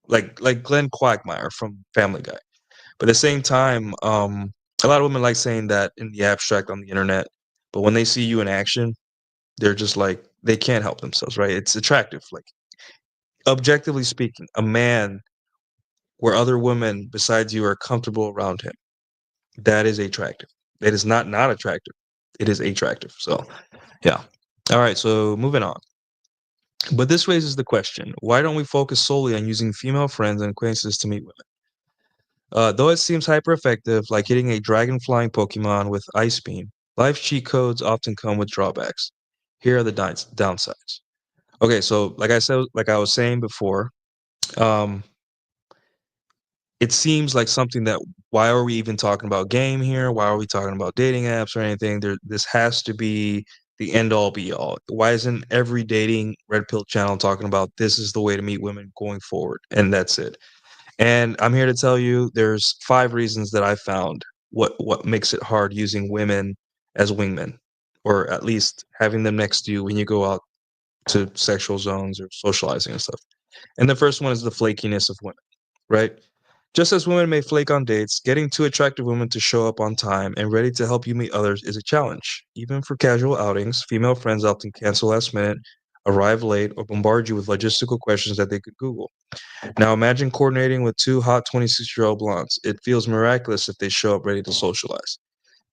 like Glenn Quagmire from Family Guy." But at the same time, a lot of women like saying that in the abstract on the internet, but when they see you in action, they're just like they can't help themselves, right? It's attractive. Like objectively speaking, a man where other women besides you are comfortable around him, that is attractive. It is not attractive. It is attractive. So yeah. All right. So moving on. But this raises the question: why don't we focus solely on using female friends and acquaintances to meet women? Though it seems hyper effective, like hitting a dragon flying Pokemon with Ice Beam, life cheat codes often come with drawbacks. Here are the downsides. Okay, so like I was saying before, um, it seems like something that why are we even talking about game here? Why are we talking about dating apps or anything? This has to be the end all be all. Why isn't every dating red pill channel talking about this is the way to meet women going forward? And that's it. And I'm here to tell you there's 5 reasons that I found what makes it hard using women as wingmen, or at least having them next to you when you go out to sexual zones or socializing and stuff. And the first one is the flakiness of women, right? Just as women may flake on dates, getting 2 attractive women to show up on time and ready to help you meet others is a challenge. Even for casual outings, female friends often cancel last minute, arrive late, or bombard you with logistical questions that they could Google. Now imagine coordinating with 2 hot 26-year-old blondes. It feels miraculous if they show up ready to socialize.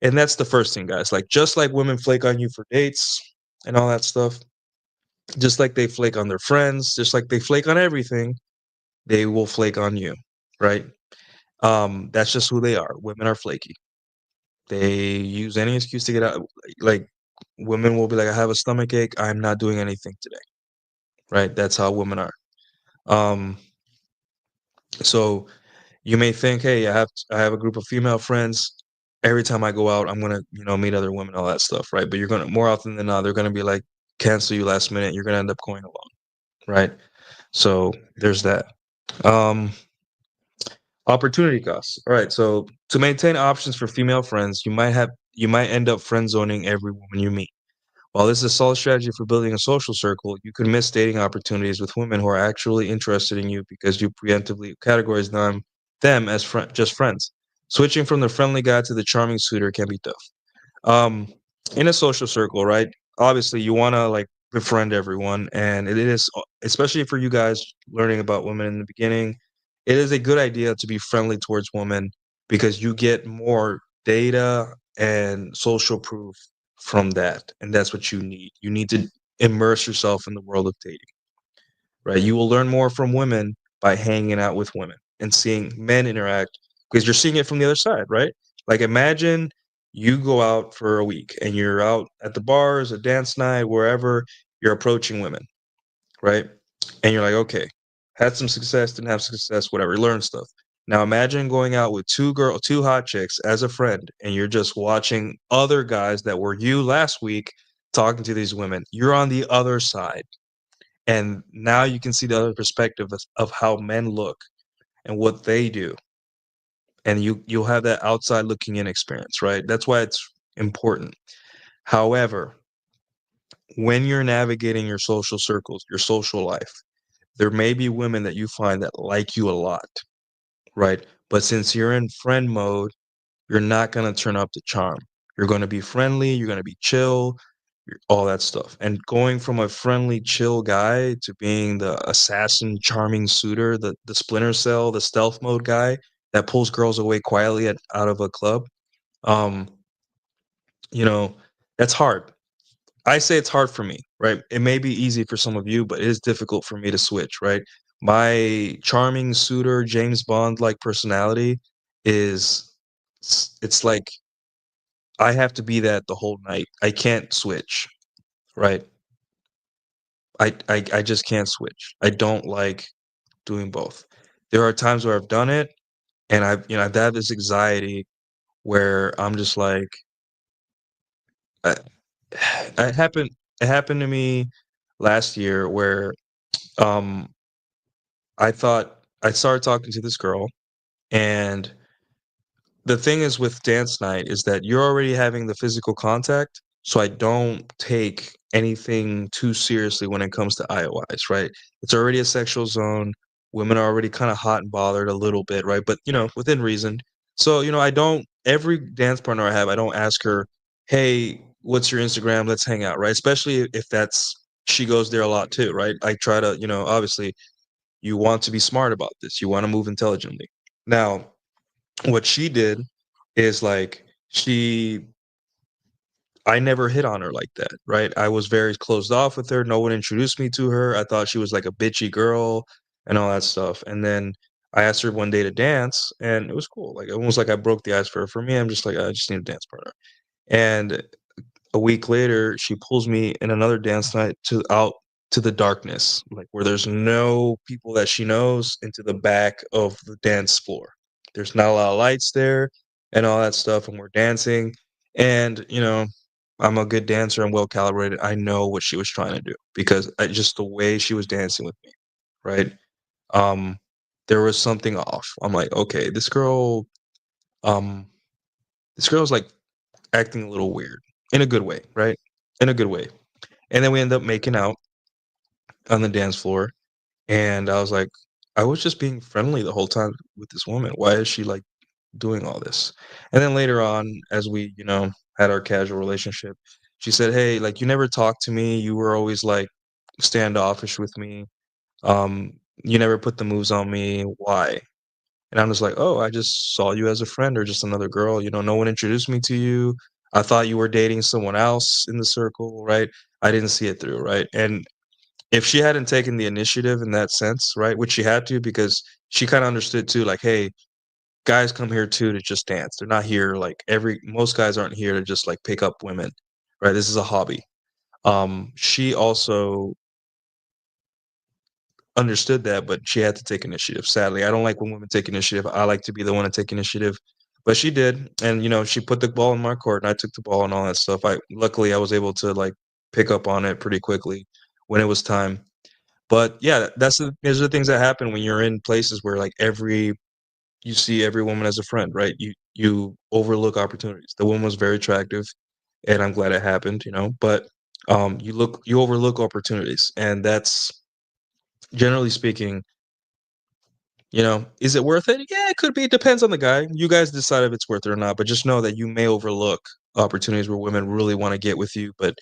And that's the first thing, guys. Like just like women flake on you for dates and all that stuff, just like they flake on their friends, just like they flake on everything, they will flake on you, right? That's just who they are. Women are flaky. They use any excuse to get out. Like, women will be like, "I have a stomach ache. I'm not doing anything today." Right? That's how women are. Um, so you may think, "Hey, I have a group of female friends. Every time I go out, I'm gonna, meet other women, all that stuff, right?" But you're gonna more often than not, they're gonna be like, cancel you last minute. You're gonna end up going alone, right? So there's that. Um, Opportunity costs. All right. So to maintain options for female friends, you might end up friend zoning every woman you meet. While this is a solid strategy for building a social circle, you could miss dating opportunities with women who are actually interested in you because you preemptively categorize them as just friends. Switching from the friendly guy to the charming suitor can be tough. Um, in a social circle, right? Obviously, you want to like befriend everyone, and it is especially for you guys learning about women in the beginning. It is a good idea to be friendly towards women because you get more data and social proof from that, and that's what you need. You need to immerse yourself in the world of dating, right? You will learn more from women by hanging out with women and seeing men interact because you're seeing it from the other side, right? Like, imagine you go out for a week and you're out at the bars, a dance night, wherever, you're approaching women, right? And you're like, okay, had some success, didn't have success, whatever, learn stuff. Now imagine going out with two hot chicks as a friend, and you're just watching other guys that were you last week talking to these women. You're on the other side, and now you can see the other perspective of how men look and what they do, and you'll have that outside looking in experience, right? That's why it's important. However, when you're navigating your social circles, your social life, there may be women that you find that like you a lot, right? But since you're in friend mode, you're not going to turn up the charm. You're going to be friendly, you're going to be chill, all that stuff. And going from a friendly, chill guy to being the assassin, charming suitor, the splinter cell, the stealth mode guy that pulls girls away quietly out of a club, um, you know, that's hard. I say it's hard for me, right? It may be easy for some of you, but it is difficult for me to switch, right? My charming suitor, James Bond like personality is it's like I have to be that the whole night. I can't switch, right? I just can't switch. I don't like doing both. There are times where I've done it and I've had this anxiety where I'm just like I, it happened it happened to me last year where um I thought I started talking to this girl, and the thing is with dance night is that you're already having the physical contact, so I don't take anything too seriously when it comes to IOIs, right? It's already a sexual zone. Women are already kind of hot and bothered a little bit, right? But within reason. So, I don't every dance partner I have, I don't ask her, "Hey, what's your Instagram? Let's hang out," right? Especially if that's she goes there a lot too, right? I try to, obviously you want to be smart about this. You want to move intelligently. Now, what she did is like I never hit on her like that, right? I was very closed off with her. No one introduced me to her. I thought she was like a bitchy girl and all that stuff. And then I asked her one day to dance, and it was cool. Like, almost like I broke the ice for her. For me, I'm just like, I just need a dance partner. And a week later, she pulls me in another dance night out to the darkness, like where there's no people that she knows, into the back of the dance floor. There's not a lot of lights there and all that stuff, and we're dancing. And I'm a good dancer. I'm well calibrated. I know what she was trying to do because just the way she was dancing with me, right? Um, there was something off. I'm like, okay, um, this girl's like acting a little weird in a good way, right? In a good way. And then we end up making out on the dance floor. And I was like, I was just being friendly the whole time with this woman. Why is she like doing all this? And then later on, as we, had our casual relationship, she said, "Hey, like, you never talked to me. You were always like standoffish with me. Um, you never put the moves on me. Why?" And I'm just like, "Oh, I just saw you as a friend or just another girl. No one introduced me to you. I thought you were dating someone else in the circle, right? I didn't see it through, right?" And if she hadn't taken the initiative in that sense, right, which she had to because she kinda understood too, like, "Hey, guys come here too to just dance. They're not here like most guys aren't here to just like pick up women, right? This is a hobby. She also understood that, but she had to take initiative. Sadly, I don't like when women take initiative. I like to be the one to take initiative, but she did, and she put the ball in my court, and I took the ball and all that stuff. Luckily I was able to like pick up on it pretty quickly when it was time. But yeah, those are the things that happen when you're in places where like you see every woman as a friend, right? You overlook opportunities. The woman was very attractive, and I'm glad it happened, but you overlook opportunities, and that's generally speaking, is it worth it? Yeah, it could be. It depends on the guy. You guys decide if it's worth it or not, but just know that you may overlook opportunities where women really want to get with you, but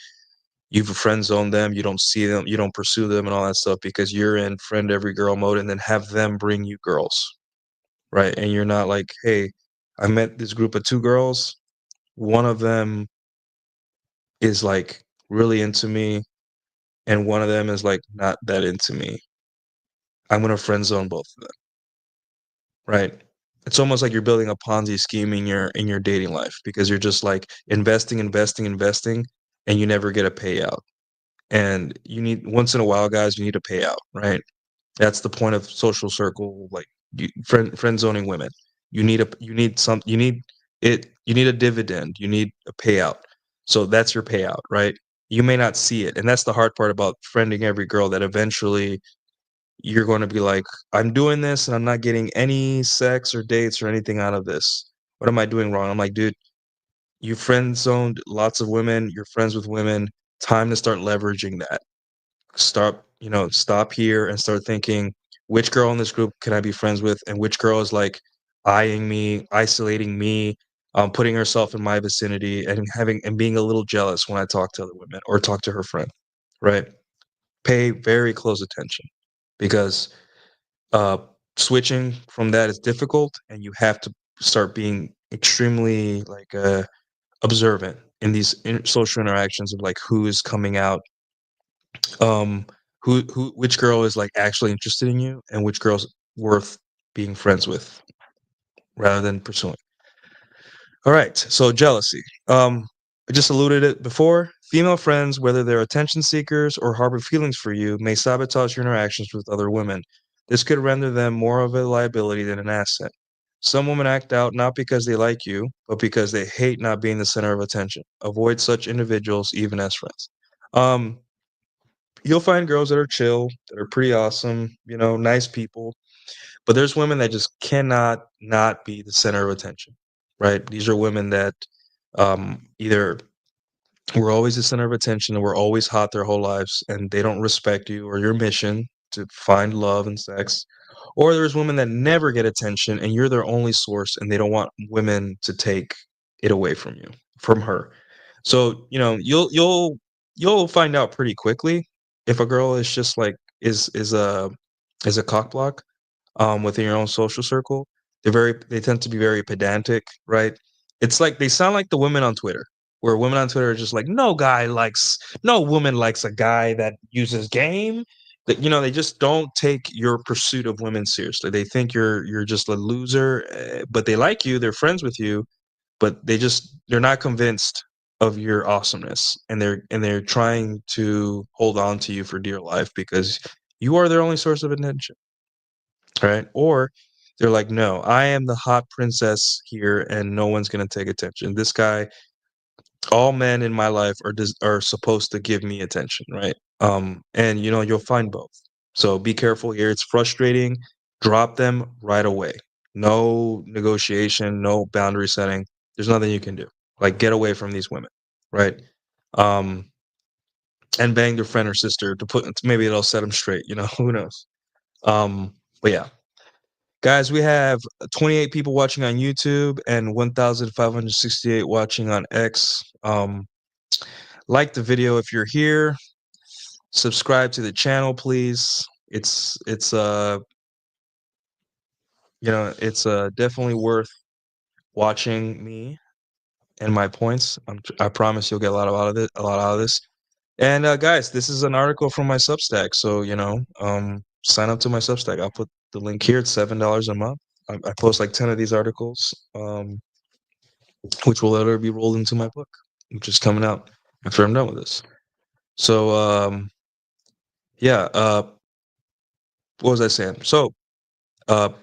you've friend zoned them, you don't see them, you don't pursue them and all that stuff because you're in friend every girl mode, and then have them bring you girls, right? And you're not like, hey, I met this group of two girls. One of them is like really into me, and one of them is like not that into me. I'm gonna friend zone both of them. Right. It's almost like you're building a Ponzi scheme in your dating life because you're just like investing, investing, investing, and you never get a payout. And you need once in a while, guys, you need a payout, right? That's the point of social circle, like friend zoning women. You need a dividend, you need a payout. So that's your payout, right? You may not see it. And that's the hard part about friending every girl, that eventually you're going to be like, I'm doing this and I'm not getting any sex or dates or anything out of this. What am I doing wrong? I'm like, dude, you friend zoned lots of women. You're friends with women. Time to start leveraging that. Stop here and start thinking, which girl in this group can I be friends with? And which girl is like eyeing me, isolating me, putting herself in my vicinity and being a little jealous when I talk to other women or talk to her friend, right? Pay very close attention because uh, switching from that is difficult, and you have to start being extremely like observant in these social interactions of like who is coming out, um, which girl is like actually interested in you, and which girl's worth being friends with rather than pursuing. All right, so jealousy. I just alluded it before. Female friends, whether they're attention seekers or harbor feelings for you, may sabotage your interactions with other women. This could render them more of a liability than an asset. Some women act out not because they like you, but because they hate not being the center of attention. Avoid such individuals, even as friends. Um, you'll find girls that are chill, that are pretty awesome, nice people, but there's women that just cannot not be the center of attention, right? These are women that either were always the center of attention and were always hot their whole lives, and they don't respect you or your mission to find love and sex. Or there's women that never get attention and you're their only source, and they don't want women to take it away from her. So, you'll find out pretty quickly if a girl is just like is a cock block within your own social circle. They tend to be very pedantic, right? It's like they sound like the women on Twitter, where women on Twitter are just like, no woman likes a guy that uses game. That they just don't take your pursuit of women seriously. They think you're just a loser, but they like you, they're friends with you, but they're not convinced of your awesomeness, and they're trying to hold on to you for dear life because you are their only source of attention. Right? Or they're like, "No, I am the hot princess here, and no one's gonna take attention. This guy, all men in my life are supposed to give me attention, right?" And you'll find both. So be careful here. It's frustrating. Drop them right away. No negotiation, no boundary setting. There's nothing you can do. Like get away from these women, right? Um, and bang their friend or sister maybe it'll set them straight. Who knows? But yeah. Guys, we have 28 people watching on YouTube and 1,568 watching on X. Like the video if you're here. Subscribe to the channel, please. It's definitely worth watching me and my points. I promise you'll get a lot out of this. And guys, this is an article from my Substack, so sign up to my Substack. I'll put the link here. It's $7 a month. I post like 10 of these articles, which will later be rolled into my book, which is coming out after I'm done with this. So yeah, what was I saying? So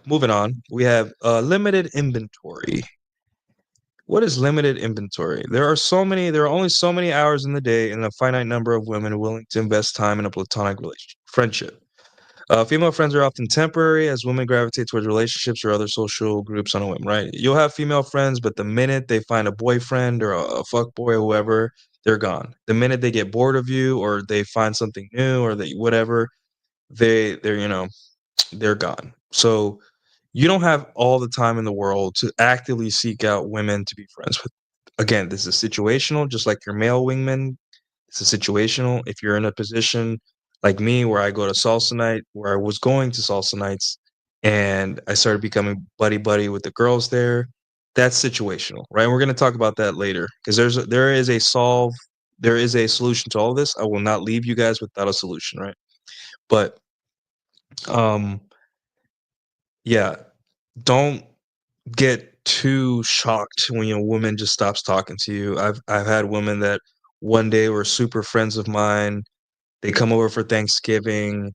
moving on, we have limited inventory. What is limited inventory? There are only so many hours in the day and a finite number of women willing to invest time in a platonic relationship, friendship. Female friends are often temporary as women gravitate towards relationships or other social groups on a whim, right? You'll have female friends, but the minute they find a boyfriend or a fuck boy or whoever, they're gone. The minute they get bored of you or they find something new or they whatever, they're they're gone. So you don't have all the time in the world to actively seek out women to be friends with. Again, this is situational, just like your male wingman. It's a situational. If you're in a position like me where I go to salsa night, where I was going to salsa nights and I started becoming buddy buddy with the girls there, that's situational, right? And we're going to talk about that later because there is a solution to all this. I will not leave you guys without a solution, right? But um yeah, don't get too shocked when a woman just stops talking to you. I've had women that one day were super friends of mine. They come over for Thanksgiving,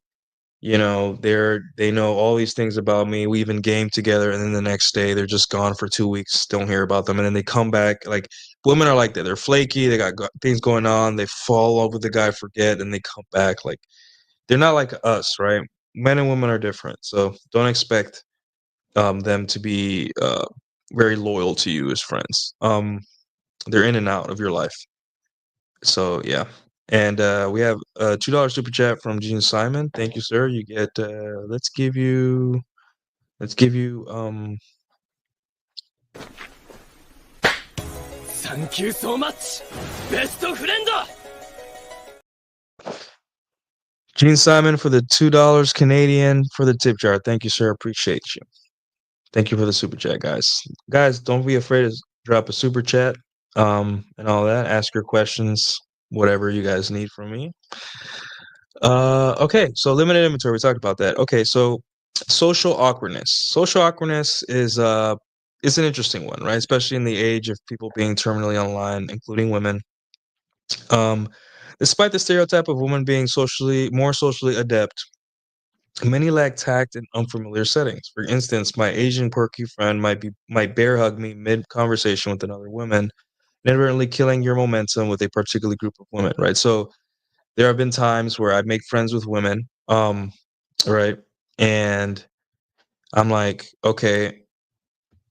they know all these things about me. We even game together, and then the next day they're just gone for 2 weeks, don't hear about them, and then they come back. Like, women are like that. They're flaky, they got things going on, they fall in love with the guy, forget, and they come back. Like, they're not like us, right? Men and women are different, so don't expect them to be very loyal to you as friends. They're in and out of your life. So yeah. And we have a $2 super chat from Gene Simon. Thank you, sir. You get let's give you サンキューソーマッチベストフレンド Gene Simon for the $2 Canadian for the tip jar. Thank you, sir. Appreciate you. Thank you for the super chat, guys. Guys, don't be afraid to drop a super chat and all that. Ask your questions, whatever you guys need from me. Okay, so limited inventory, we talked about that. Okay, so social awkwardness. Social awkwardness is an interesting one, right? Especially in the age of people being terminally online, including women. Um, Despite the stereotype of women being more socially adept, many lack tact in unfamiliar settings. For instance, my Asian quirky friend might bear hug me mid conversation with another woman, inadvertently killing your momentum with a particular group of women, right? So there have been times where I make friends with women, right? And I'm like, okay,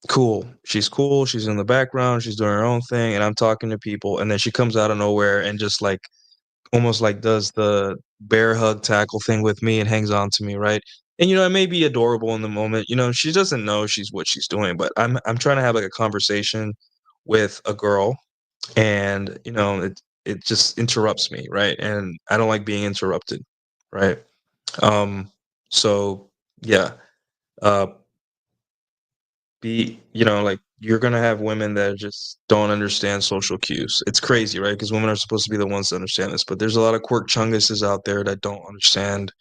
cool. She's in the background. She's doing her own thing. And I'm talking to people. And then she comes out of nowhere and just like almost like does the bear hug tackle thing with me and hangs on to me, right? And it may be adorable in the moment. She doesn't know what she's doing, but I'm trying to have like a conversation with a girl, and it just interrupts me, right? And I don't like being interrupted, right? So yeah, uh, like you're gonna have women that just don't understand social cues. It's crazy, right? Because women are supposed to be the ones to understand this, but there's a lot of quirk chunguses out there that don't understand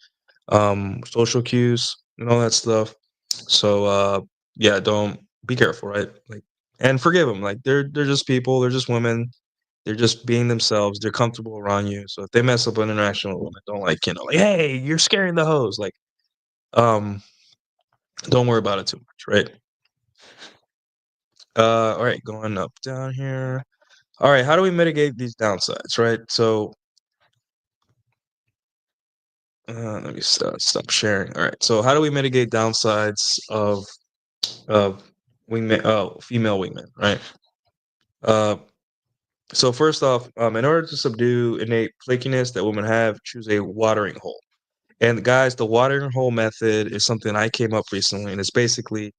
social cues and all that stuff. So yeah, don't be careful, right? Like, and forgive them. Like, they're just people. They're just women. They're just being themselves. They're comfortable around you. So if they mess up an interaction with a woman, don't like, hey, you're scaring the hoes. Like, um, don't worry about it too much, right? All right, going up down here. All right, how do we mitigate these downsides, right? So let me stop sharing. All right, so how do we mitigate downsides of female wingmen, right? Uh, so first off, in order to subdue innate flakiness that women have, choose a watering hole. And guys, the watering hole method is something I came up recently, and it's basically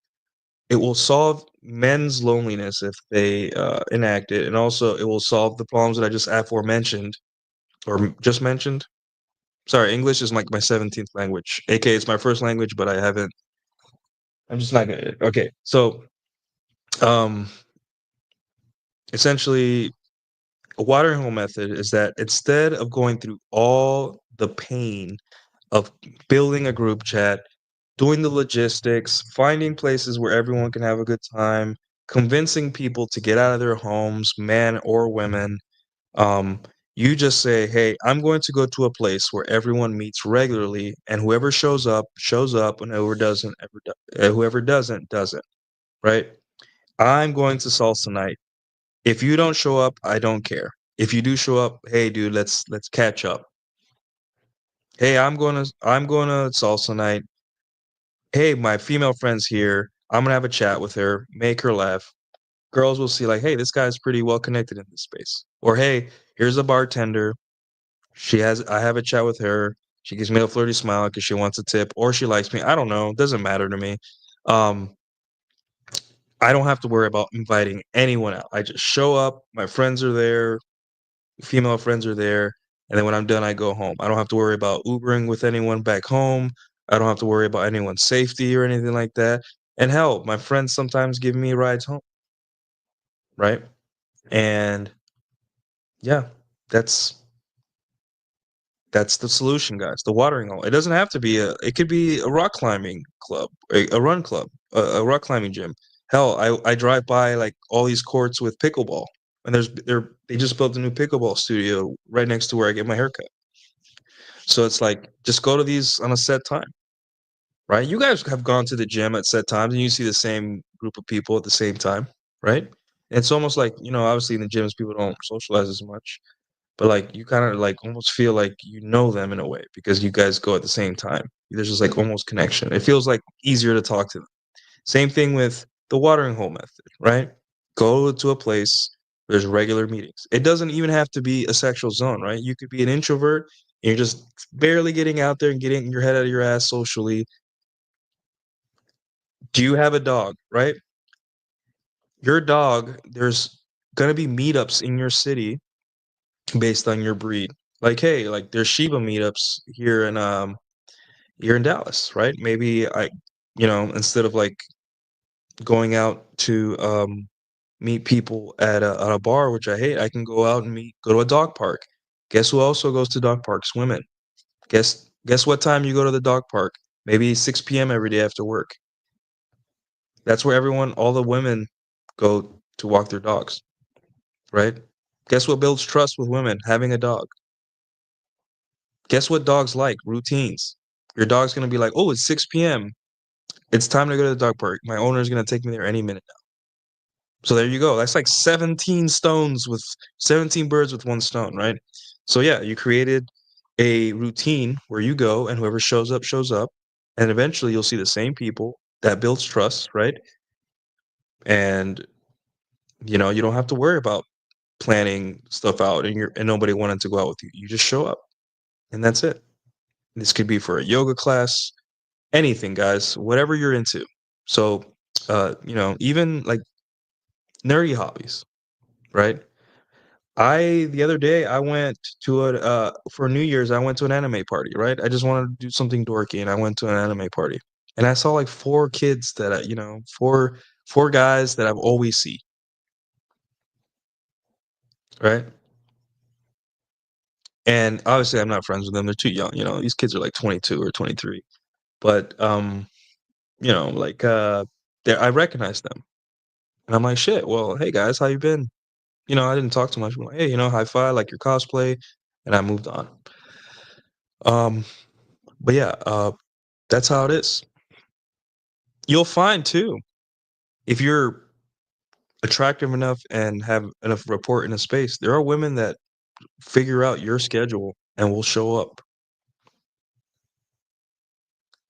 it will solve men's loneliness if they enact it, and also it will solve the problems that I just aforementioned or just mentioned. Sorry, English is like my 17th language, aka it's my first language, but I'm just not good at it. Okay, so um, essentially, a watering hole method is that instead of going through all the pain of building a group chat, doing the logistics, finding places where everyone can have a good time, convincing people to get out of their homes, men or women. Um, you just say, "Hey, I'm going to go to a place where everyone meets regularly, and whoever shows up, and whoever doesn't, doesn't." Right? I'm going to salsa night. If you don't show up, I don't care. If you do show up, hey, dude, let's catch up. Hey, I'm going to salsa night. Hey, my female friend's here. I'm gonna have a chat with her, make her laugh. Girls will see like, hey, this guy's pretty well connected in this space. Or hey, here's a bartender. I have a chat with her. She gives me a flirty smile because she wants a tip, or she likes me. I don't know. It doesn't matter to me. Um, I don't have to worry about inviting anyone out. I just show up. My friends are there. Female friends are there. And then when I'm done, I go home. I don't have to worry about Ubering with anyone back home. I don't have to worry about anyone's safety or anything like that. And hell, my friends sometimes give me rides home, right? And yeah, that's that's the solution, guys. The watering hole. It doesn't have to be it could be a rock climbing club, a run club, a rock climbing gym. Hell, I drive by like all these courts with pickleball, and they just built a new pickleball studio right next to where I get my haircut. So it's like just go to these on a set time, right? You guys have gone to the gym at set times and you see the same group of people at the same time, right? It's almost like, obviously in the gyms people don't socialize as much, but like you kind of like almost feel like you know them in a way because you guys go at the same time. There's just like almost connection. It feels like easier to talk to them. Same thing with the watering hole method, right? Go to a place, there's regular meetings. It doesn't even have to be a sexual zone, right? You could be an introvert and you're just barely getting out there and getting your head out of your ass socially. Do you have a dog, right? Your dog, there's going to be meetups in your city based on your breed. Like, hey, like there's Shiba meetups here in Dallas, right? Maybe instead of like going out to meet people at a bar, which I hate, I can go out and go to a dog park. Guess who also goes to dog parks? Women. Guess what time you go to the dog park? Maybe 6 p.m. every day after work. That's where all the women go to walk their dogs, right? Guess what builds trust with women? Having a dog. Guess what dogs like? Routines. Your dog's gonna be like, oh, it's 6 p.m. It's time to go to the dog park. My owner's gonna take me there any minute now. So there you go. That's like 17 birds with one stone, right? So yeah, you created a routine where you go and whoever shows up, shows up. And eventually you'll see the same people. That builds trust, right? And you don't have to worry about planning stuff out and nobody wanted to go out with you. You just show up and that's it. This could be for a yoga class, anything, guys, whatever you're into. So, even like nerdy hobbies, right? The other day I went to for New Year's I went to an anime party, right? I just wanted to do something dorky and I went to an anime party. And I saw like four kids that four guys that I've always see, right? And obviously I'm not friends with them. They're too young, These kids are like 22 or 23. But like I recognize them. And I'm like, "Shit, well, hey guys, how you been?" I didn't talk too much. I'm like, "Hey, high five, like your cosplay," and I moved on. Um, but yeah, that's how it is. You'll find too, if you're attractive enough and have enough rapport in a space, there are women that figure out your schedule and will show up.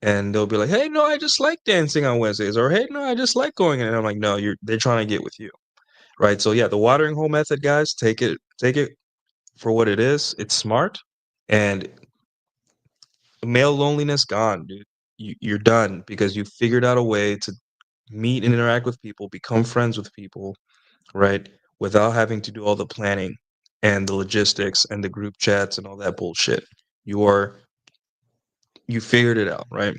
And they'll be like, "Hey, no, I just like dancing on Wednesdays," or "Hey, no, I just like going in." And I'm like, "No, they're trying to get with you." Right? So yeah, the watering hole method, guys, take it for what it is. It's smart. And male loneliness gone, dude. You're done because you figured out a way to meet and interact with people, become friends with people, right? Without having to do all the planning and the logistics and the group chats and all that bullshit. You are you figured it out, right?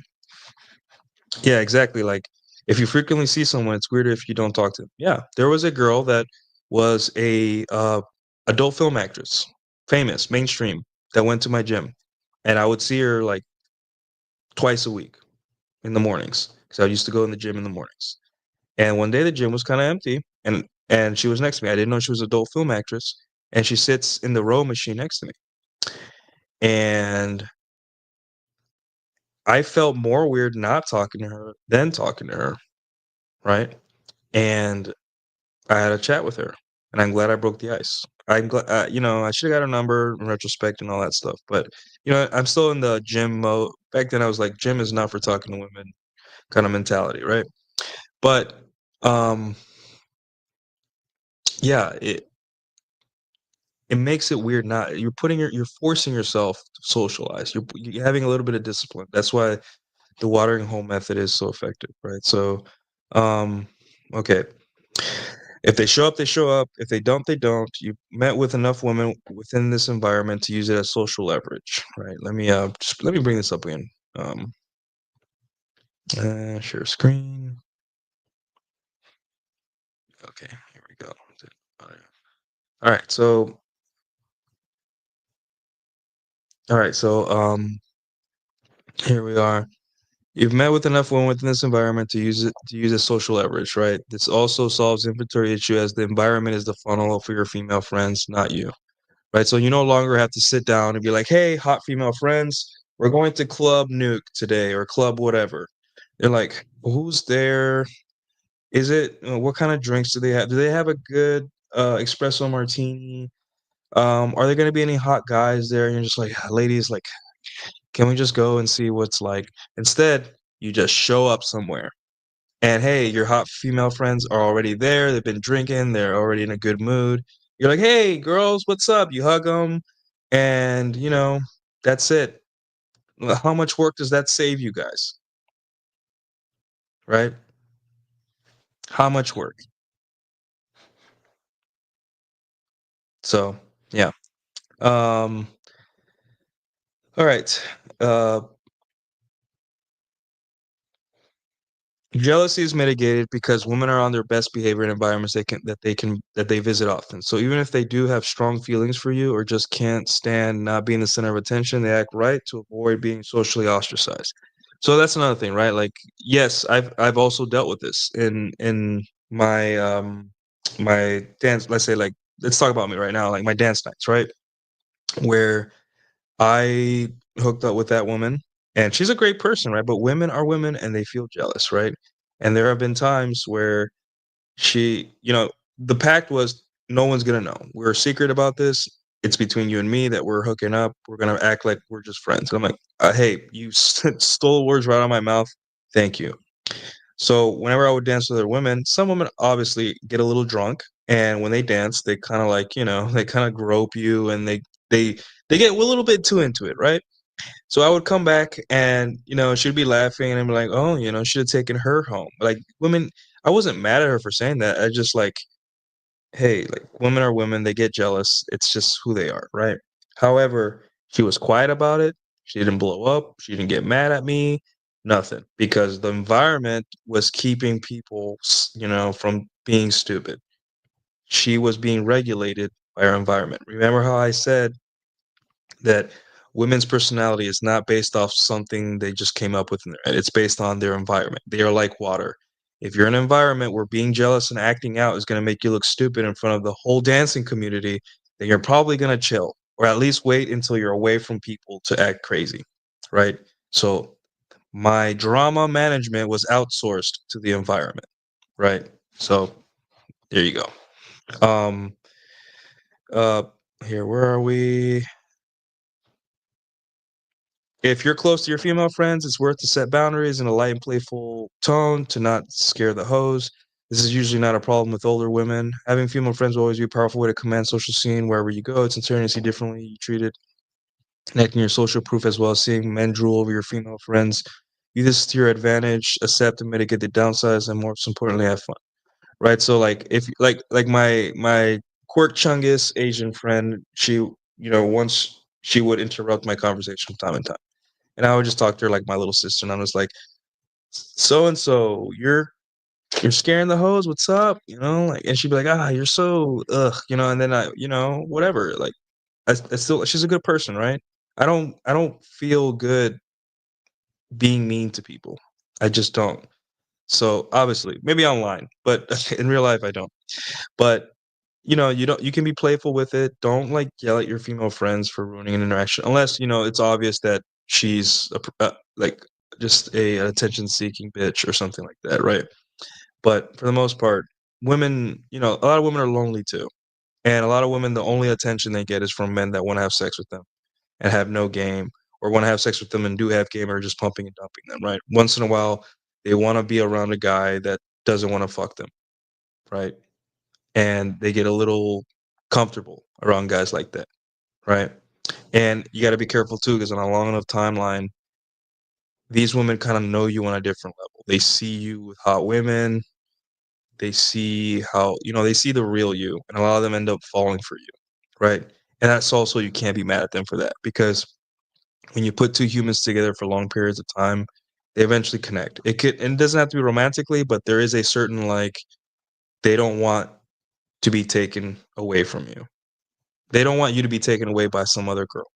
Yeah, exactly. Like if you frequently see someone, it's weirder if you don't talk to them. Yeah, there was a girl that was a adult film actress, famous, mainstream, that went to my gym, and I would see her like twice a week. in the mornings because I used to go in the gym in the mornings. And one day the gym was kind of empty, and she was next to me. I didn't know she was an adult film actress, and she sits in the row machine next to me. And I felt more weird not talking to her than talking to her, right? And I had a chat with her, and I'm glad I broke the ice. I'm glad, I should have got her number in retrospect and all that stuff. But I'm still in the gym mode. Back then, I was like, gym is not for talking to women kind of mentality, right? But yeah, it makes it weird. Not you're forcing yourself to socialize. You're having a little bit of discipline. That's why the watering hole method is so effective, right? So, um, okay. If they show up, they show up. If they don't, they don't. You met with enough women within this environment to use it as social leverage, right? Let me bring this up again. Um, share screen. Okay, here we go. All right, so here we are. You've met with enough women within this environment to use as social leverage, right? This also solves inventory issue as the environment is the funnel for your female friends, not you. Right? So you no longer have to sit down and be like, "Hey, hot female friends, we're going to Club Nuke today or Club whatever." They're like, "Who's there? Is it what kind of drinks do they have? Do they have a good espresso martini? Are there going to be any hot guys there?" And you're just like, "Ladies, like, can we just go and see what's like?" Instead, you just show up somewhere. And hey, your hot female friends are already there. They've been drinking. They're already in a good mood. You're like, "Hey, girls, what's up?" You hug them, and that's it. How much work does that save you guys, right? How much work? So, yeah. Um, all right. Uh, Jealousy is mitigated because women are on their best behavior in environments that they visit often. So even if they do have strong feelings for you or just can't stand not being the center of attention, they act right to avoid being socially ostracized. So that's another thing, right? Like, yes, I've also dealt with this in my my dance. Let's say, like, let's talk about me right now, like my dance nights, right? Where I hooked up with that woman, and she's a great person, right? But women are women, and they feel jealous, right? And there have been times where the pact was no one's gonna know. We're secret about this. It's between you and me that we're hooking up. We're gonna act like we're just friends. And I'm like, hey, you stole words right out of my mouth. Thank you. So whenever I would dance with other women, some women obviously get a little drunk, and when they dance, they kind of like, they kind of grope you, and they they get a little bit too into it, right? So I would come back, and she'd be laughing, and I'm like, oh, should have taken her home. Like, women, I wasn't mad at her for saying that. I just like, hey, like, women are women, they get jealous. It's just who they are, right? However, she was quiet about it. She didn't blow up. She didn't get mad at me. Nothing, because the environment was keeping people, from being stupid. She was being regulated by her environment. Remember how I said that women's personality is not based off something they just came up with in their head. It's based on their environment. They are like water. If you're in an environment where being jealous and acting out is going to make you look stupid in front of the whole dancing community, then you're probably going to chill, or at least wait until you're away from people to act crazy, right? So my drama management was outsourced to the environment, right? So there you go. Uh Here, where are we? If you're close to your female friends, it's worth to set boundaries in a light and playful tone to not scare the hoes. This is usually not a problem with older women. Having female friends will always be a powerful way to command social scene wherever you go. It's inspiring to see differently you treated, connecting your social proof as well as seeing men drool over your female friends. Use this to your advantage, accept and mitigate the downsides, and most importantly, have fun. Right. So, like, if like my quirk chungus Asian friend, she once she would interrupt my conversation from time and time, and I would just talk to her like my little sister, and I'm just like, "So and so, you're scaring the hoes. What's up?" Like, and she'd be like, "Ah, you're so ugh," and then whatever. Like, I still, she's a good person, right? I don't feel good being mean to people. I just don't. So obviously, maybe online, but in real life, I don't. But you can be playful with it. Don't like yell at your female friends for ruining an interaction, unless it's obvious that she's like just an attention-seeking bitch or something like that, right? But for the most part, women, a lot of women are lonely too, and a lot of women, the only attention they get is from men that want to have sex with them and have no game, or want to have sex with them and do have game, or just pumping and dumping them, right? Once in a while, they want to be around a guy that doesn't want to fuck them, right? And they get a little comfortable around guys like that, right? And you got to be careful too, because on a long enough timeline, these women kind of know you on a different level. They see you with hot women. They see how they see the real you, and a lot of them end up falling for you, right? And that's also, you can't be mad at them for that, because when you put two humans together for long periods of time, they eventually connect. And it doesn't have to be romantically, but there is a certain, like, they don't want to be taken away from you. They don't want you to be taken away by some other girl,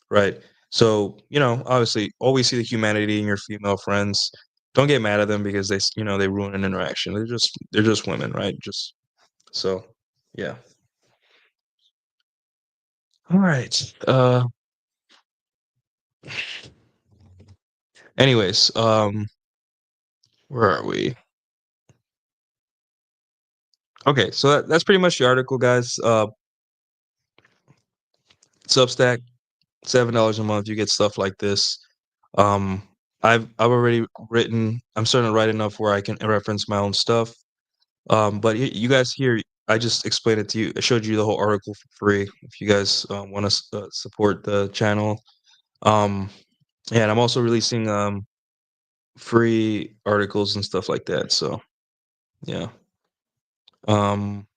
right? So, obviously, always see the humanity in your female friends. Don't get mad at them because they ruin an interaction. They're just women, right? Just so, yeah. All right. Anyways, where are we? Okay, so that's pretty much the article, guys. Substack, $7 a month. You get stuff like this. Um, I've already written. I'm starting to write enough where I can reference my own stuff. But you guys here, I just explained it to you. I showed you the whole article for free. If you guys want to support the channel, um, and I'm also releasing free articles and stuff like that. So yeah. Um,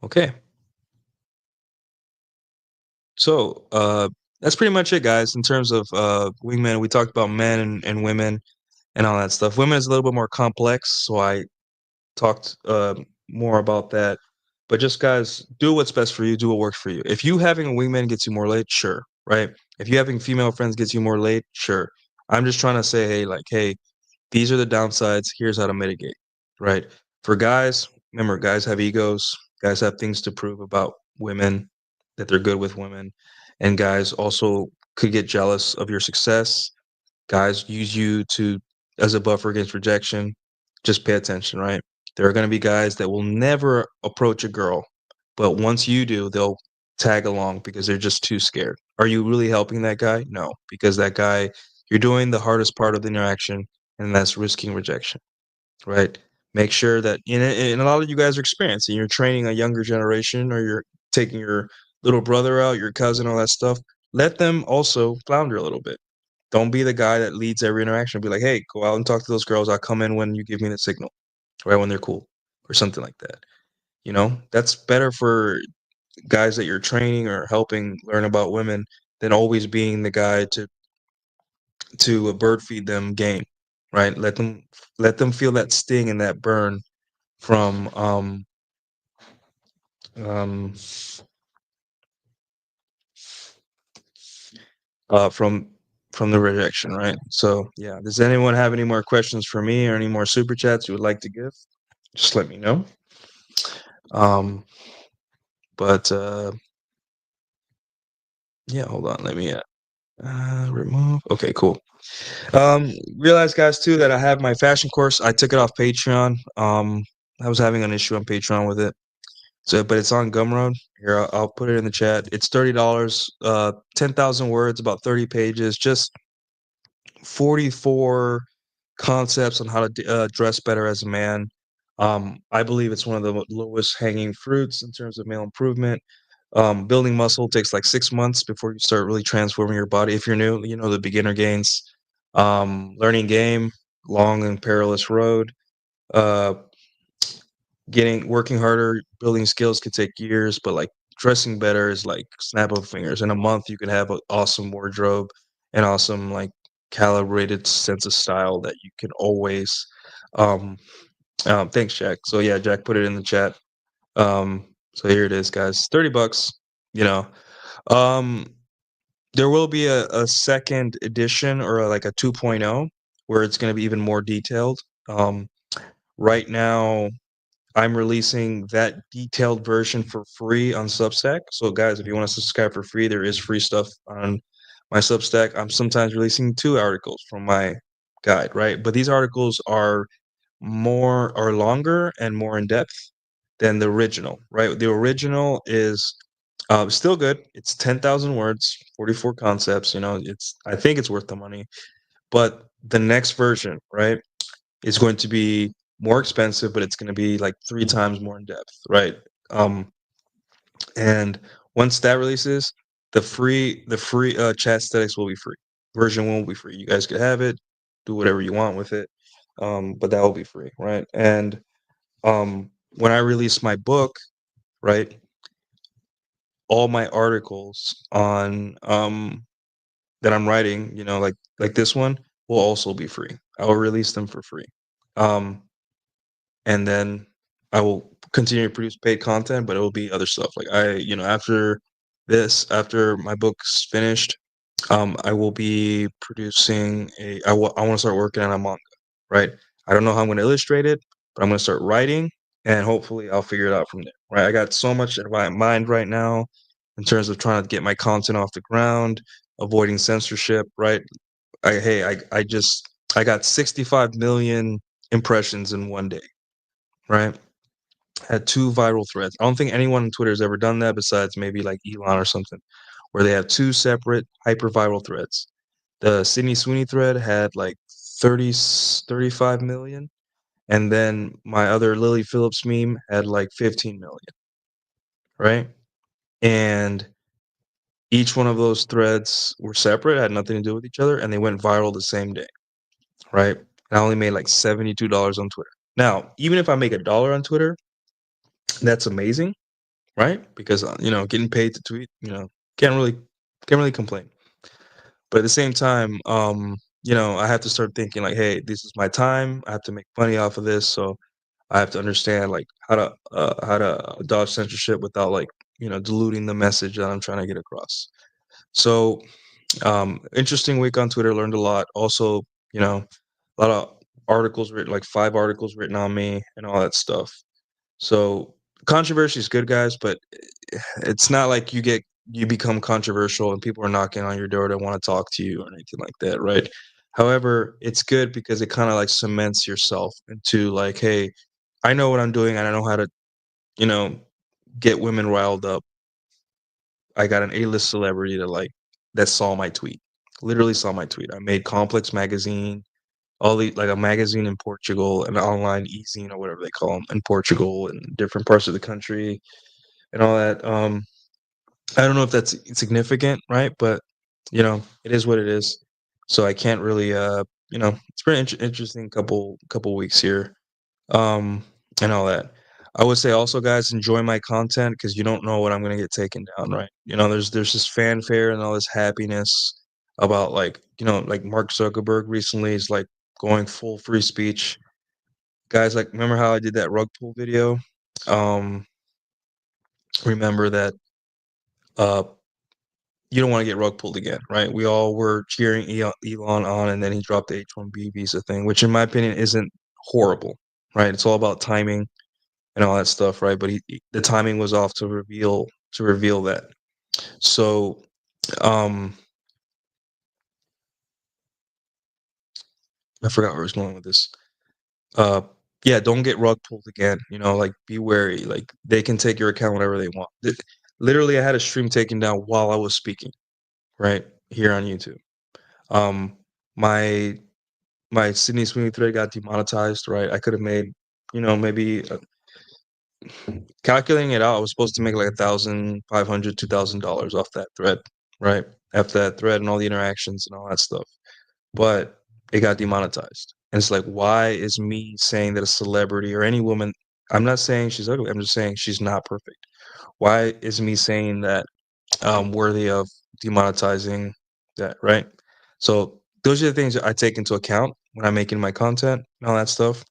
okay. So that's pretty much it, guys. In terms of Wingman, we talked about men and women and all that stuff. Women is a little bit more complex, so I talked more about that. But just, guys, do what's best for you. Do what works for you. If you having a wingman gets you more laid, sure, right? If you having female friends gets you more laid, sure. I'm just trying to say, hey, like, hey, these are the downsides. Here's how to mitigate, right? For guys, remember, guys have egos. Guys have things to prove about women, that they're good with women, and guys also could get jealous of your success. Guys use you to as a buffer against rejection. Just pay attention, right? There are going to be guys that will never approach a girl, but once you do, they'll tag along because they're just too scared. Are you really helping that guy? No, because that guy, you're doing the hardest part of the interaction, and that's risking rejection, right? Make sure that and a lot of you guys are experiencing, you're training a younger generation, or you're taking your little brother out, your cousin, all that stuff. Let them also flounder a little bit. Don't be the guy that leads every interaction. Be like, hey, go out and talk to those girls. I'll come in when you give me the signal, right? When they're cool, or something like that. That's better for guys that you're training or helping learn about women than always being the guy to bird feed them game, right? Let them feel that sting and that burn from um from the rejection, right? So yeah, does anyone have any more questions for me, or any more super chats you would like to give? Just let me know. Um, but yeah, hold on. Let me remove. Okay, cool. Realize, guys, too, that I have my fashion course. I took it off Patreon. I was having an issue on Patreon with it. So, but it's on Gumroad. Here, I'll put it in the chat. It's $30. 10,000 words, about 30 pages. Just 44 concepts on how to dress better as a man. I believe it's one of the lowest hanging fruits in terms of male improvement. Building muscle takes like 6 months before you start really transforming your body. If you're new, the beginner gains. Learning game, long and perilous road. Uh, working harder, building skills could take years, but like dressing better is like snap of fingers. In a month, you can have an awesome wardrobe, an awesome, like, calibrated sense of style that you can always. Um, thanks, Jack. So yeah, Jack put it in the chat. So here it is, guys. $30. You know, um, there will be a second edition, or like a 2.0. where it's going to be even more detailed. Um, right now, I'm releasing that detailed version for free on Substack. So, guys, if you want to subscribe for free, there is free stuff on my Substack. I'm sometimes releasing 2 articles from my guide, right? But these articles are longer and more in depth than the original, right? The original is still good. It's 10,000 words, 44 concepts. I think it's worth the money. But the next version, right, is going to be more expensive, but it's going to be like 3 times more in depth, right? Um, and once that releases, the free chat statics will be free. Version 1 will be free. You guys could have it, do whatever you want with it, but that will be free, right? And when I release my book, right, all my articles on that I'm writing, like this one, will also be free. I will release them for free. Um, and then I will continue to produce paid content, but it will be other stuff. Like after my book's finished, I will be producing I want to start working on a manga, right? I don't know how I'm going to illustrate it, but I'm going to start writing, and hopefully I'll figure it out from there, right? I got so much in my mind right now in terms of trying to get my content off the ground, avoiding censorship, right? I got 65 million impressions in one day, right? Had 2 viral threads. I don't think anyone on Twitter has ever done that besides maybe like Elon or something, where they have 2 separate hyper viral threads. The Sydney Sweeney thread had like 35 million, and then my other Lily Phillips meme had like 15 million, right? And each one of those threads were separate, had nothing to do with each other, and they went viral the same day, right? And I only made like $72 on Twitter. Now, even if I make $1 on Twitter, that's amazing, right? Because getting paid to tweet, can't really can't really complain. But at the same time, I have to start thinking like, hey, this is my time. I have to make money off of this, so I have to understand like how to dodge censorship without like diluting the message that I'm trying to get across. So, interesting week on Twitter. Learned a lot. Also, a lot of articles written, like 5 articles written on me and all that stuff. So controversy is good, guys, but it's not like you become controversial and people are knocking on your door to want to talk to you or anything like that, right? However, it's good because it kind of like cements yourself into like, hey, I know what I'm doing and I know how to, you know, get women riled up. I got an A-list celebrity that saw my tweet. Literally saw my tweet. I made Complex magazine, all the like a magazine in Portugal, an online e-zine or whatever they call them in Portugal and different parts of the country and all that. I don't know if that's significant, right? But it is what it is. So I can't really, it's been interesting couple weeks here, um, and all that. I would say also, guys, enjoy my content because you don't know what I'm gonna get taken down, right? There's this fanfare and all this happiness about like Mark Zuckerberg recently is like going full free speech. Guys, like remember how I did that rug pull video? Um, remember that uh you don't want to get rug pulled again, right? We all were cheering Elon on, and then he dropped the H-1B visa thing, which in my opinion isn't horrible, right? It's all about timing and all that stuff, right? But the timing was off to reveal that. So, um, I forgot where I was going with this. Uh, yeah, don't get rug pulled again. Like be wary. Like they can take your account whenever they want. Literally, I had a stream taken down while I was speaking, right here on YouTube. Um, my my Sydney Sweeney thread got demonetized, right? I could have made, maybe calculating it out, I was supposed to make like $1,500, $2,000 off that thread, right? After that thread and all the interactions and all that stuff. But it got demonetized. And it's like, why is me saying that a celebrity or any woman, I'm not saying she's ugly, I'm just saying she's not perfect. Why is me saying that worthy of demonetizing that, right? So those are the things that I take into account when I'm making my content and all that stuff.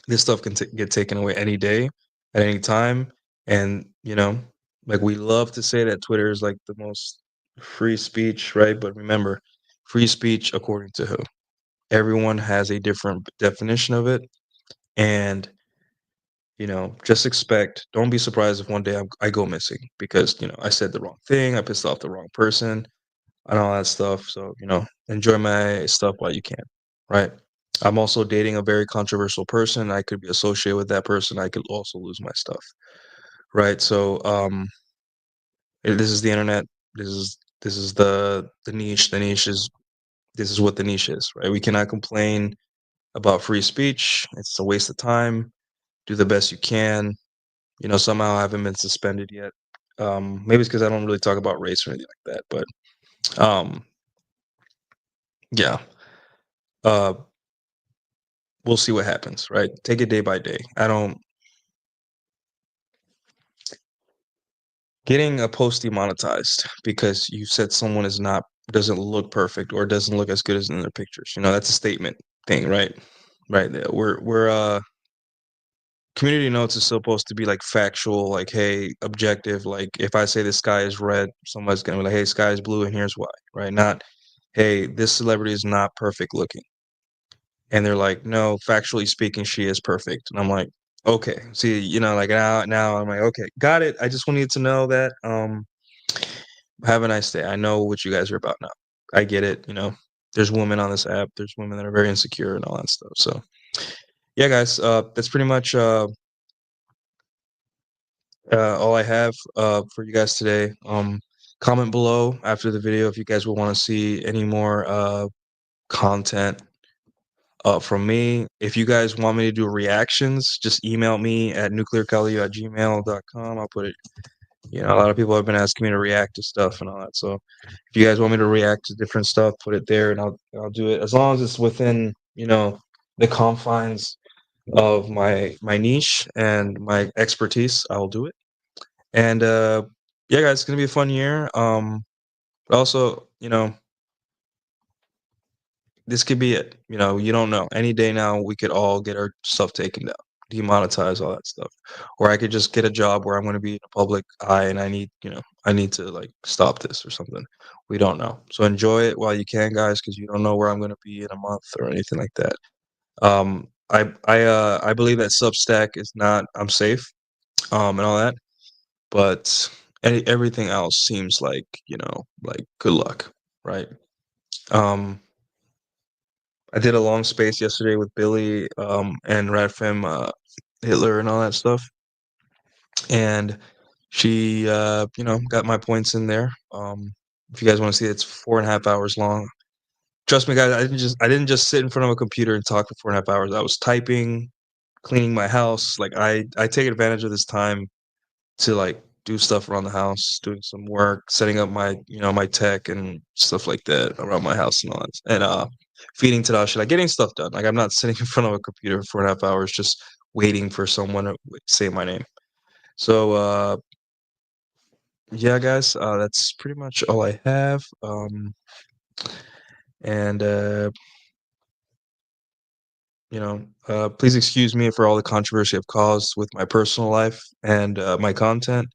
This stuff can get taken away any day, at any time, and like we love to say that Twitter is like the most free speech, right? But remember, free speech according to who? Everyone has a different definition of it, and just don't be surprised if one day I go missing because I said the wrong thing, I pissed off the wrong person, and all that stuff. So enjoy my stuff while you can, right? I'm also dating a very controversial person. I could be associated with that person. I could also lose my stuff, right? So this is the internet. This is the niche. The niche is this is what the niche is, right? We cannot complain about free speech. It's a waste of time. Do the best you can. Somehow I haven't been suspended yet. Maybe it's because I don't really talk about race or anything like that. But yeah, uh, we'll see what happens. Right? Take it day by day. I don't getting a post demonetized because you said someone doesn't look perfect or doesn't look as good as in their pictures. That's a statement thing, right? Right. We're community notes is supposed to be like factual, like, hey, objective. Like, if I say the sky is red, somebody's gonna be like, hey, sky is blue, and here's why, right? Not, hey, this celebrity is not perfect looking, and they're like, no, factually speaking, she is perfect, and I'm like, okay, see, like now I'm like, okay, got it. I just wanted to know that. Have a nice day. I know what you guys are about now. I get it. There's women on this app. There's women that are very insecure and all that stuff. So yeah, guys, that's pretty much all I have for you guys today. Comment below after the video if you guys will want to see any more content from me. If you guys want me to do reactions, just email me at nuclearcalu@gmail.com. I'll put it. A lot of people have been asking me to react to stuff and all that. So if you guys want me to react to different stuff, put it there, and I'll do it as long as it's within the confines of my niche and my expertise. I will do it. And yeah, guys, it's gonna be a fun year. But also, this could be it. You don't know. Any day now, we could all get our stuff taken down, demonetize all that stuff, or I could just get a job where I'm going to be in a public eye, and I need to like stop this or something. We don't know. So enjoy it while you can, guys, because you don't know where I'm going to be in a month or anything like that. I believe that Substack is not. I'm safe. And all that. But everything else seems like like good luck, right? um I did a long space yesterday with Billy and Radfem, Hitler and all that stuff, and she got my points in there. If you guys want to see it, it's 4.5 hours long. Trust me, guys, I didn't just sit in front of a computer and talk for 4.5 hours. I was typing, cleaning my house. Like, I take advantage of this time to like do stuff around the house, doing some work, setting up my my tech and stuff like that around my house and all that. And feeding Tadashi, like getting stuff done. Like, I'm not sitting in front of a computer for 4.5 hours just waiting for someone to say my name. So yeah, guys, that's pretty much all I have. And please excuse me for all the controversy I've caused with my personal life and my content.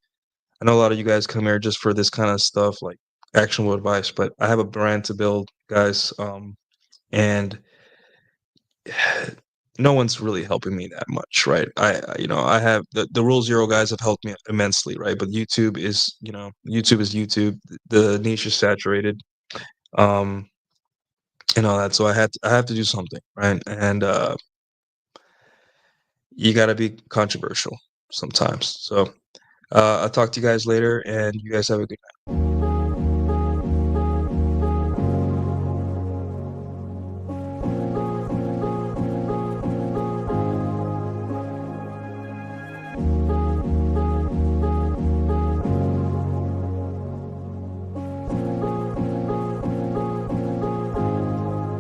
I know a lot of you guys come here just for this kind of stuff, like actionable advice, but I have a brand to build, guys, and no one's really helping me that much, right? I have the Rule Zero guys have helped me immensely, right? But YouTube is, YouTube is YouTube. The niche is saturated, um, and all that. So I have to do something, right? And you got to be controversial sometimes. So I'll talk to you guys later, and you guys have a good night.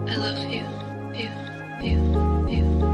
I love you, you, you, you.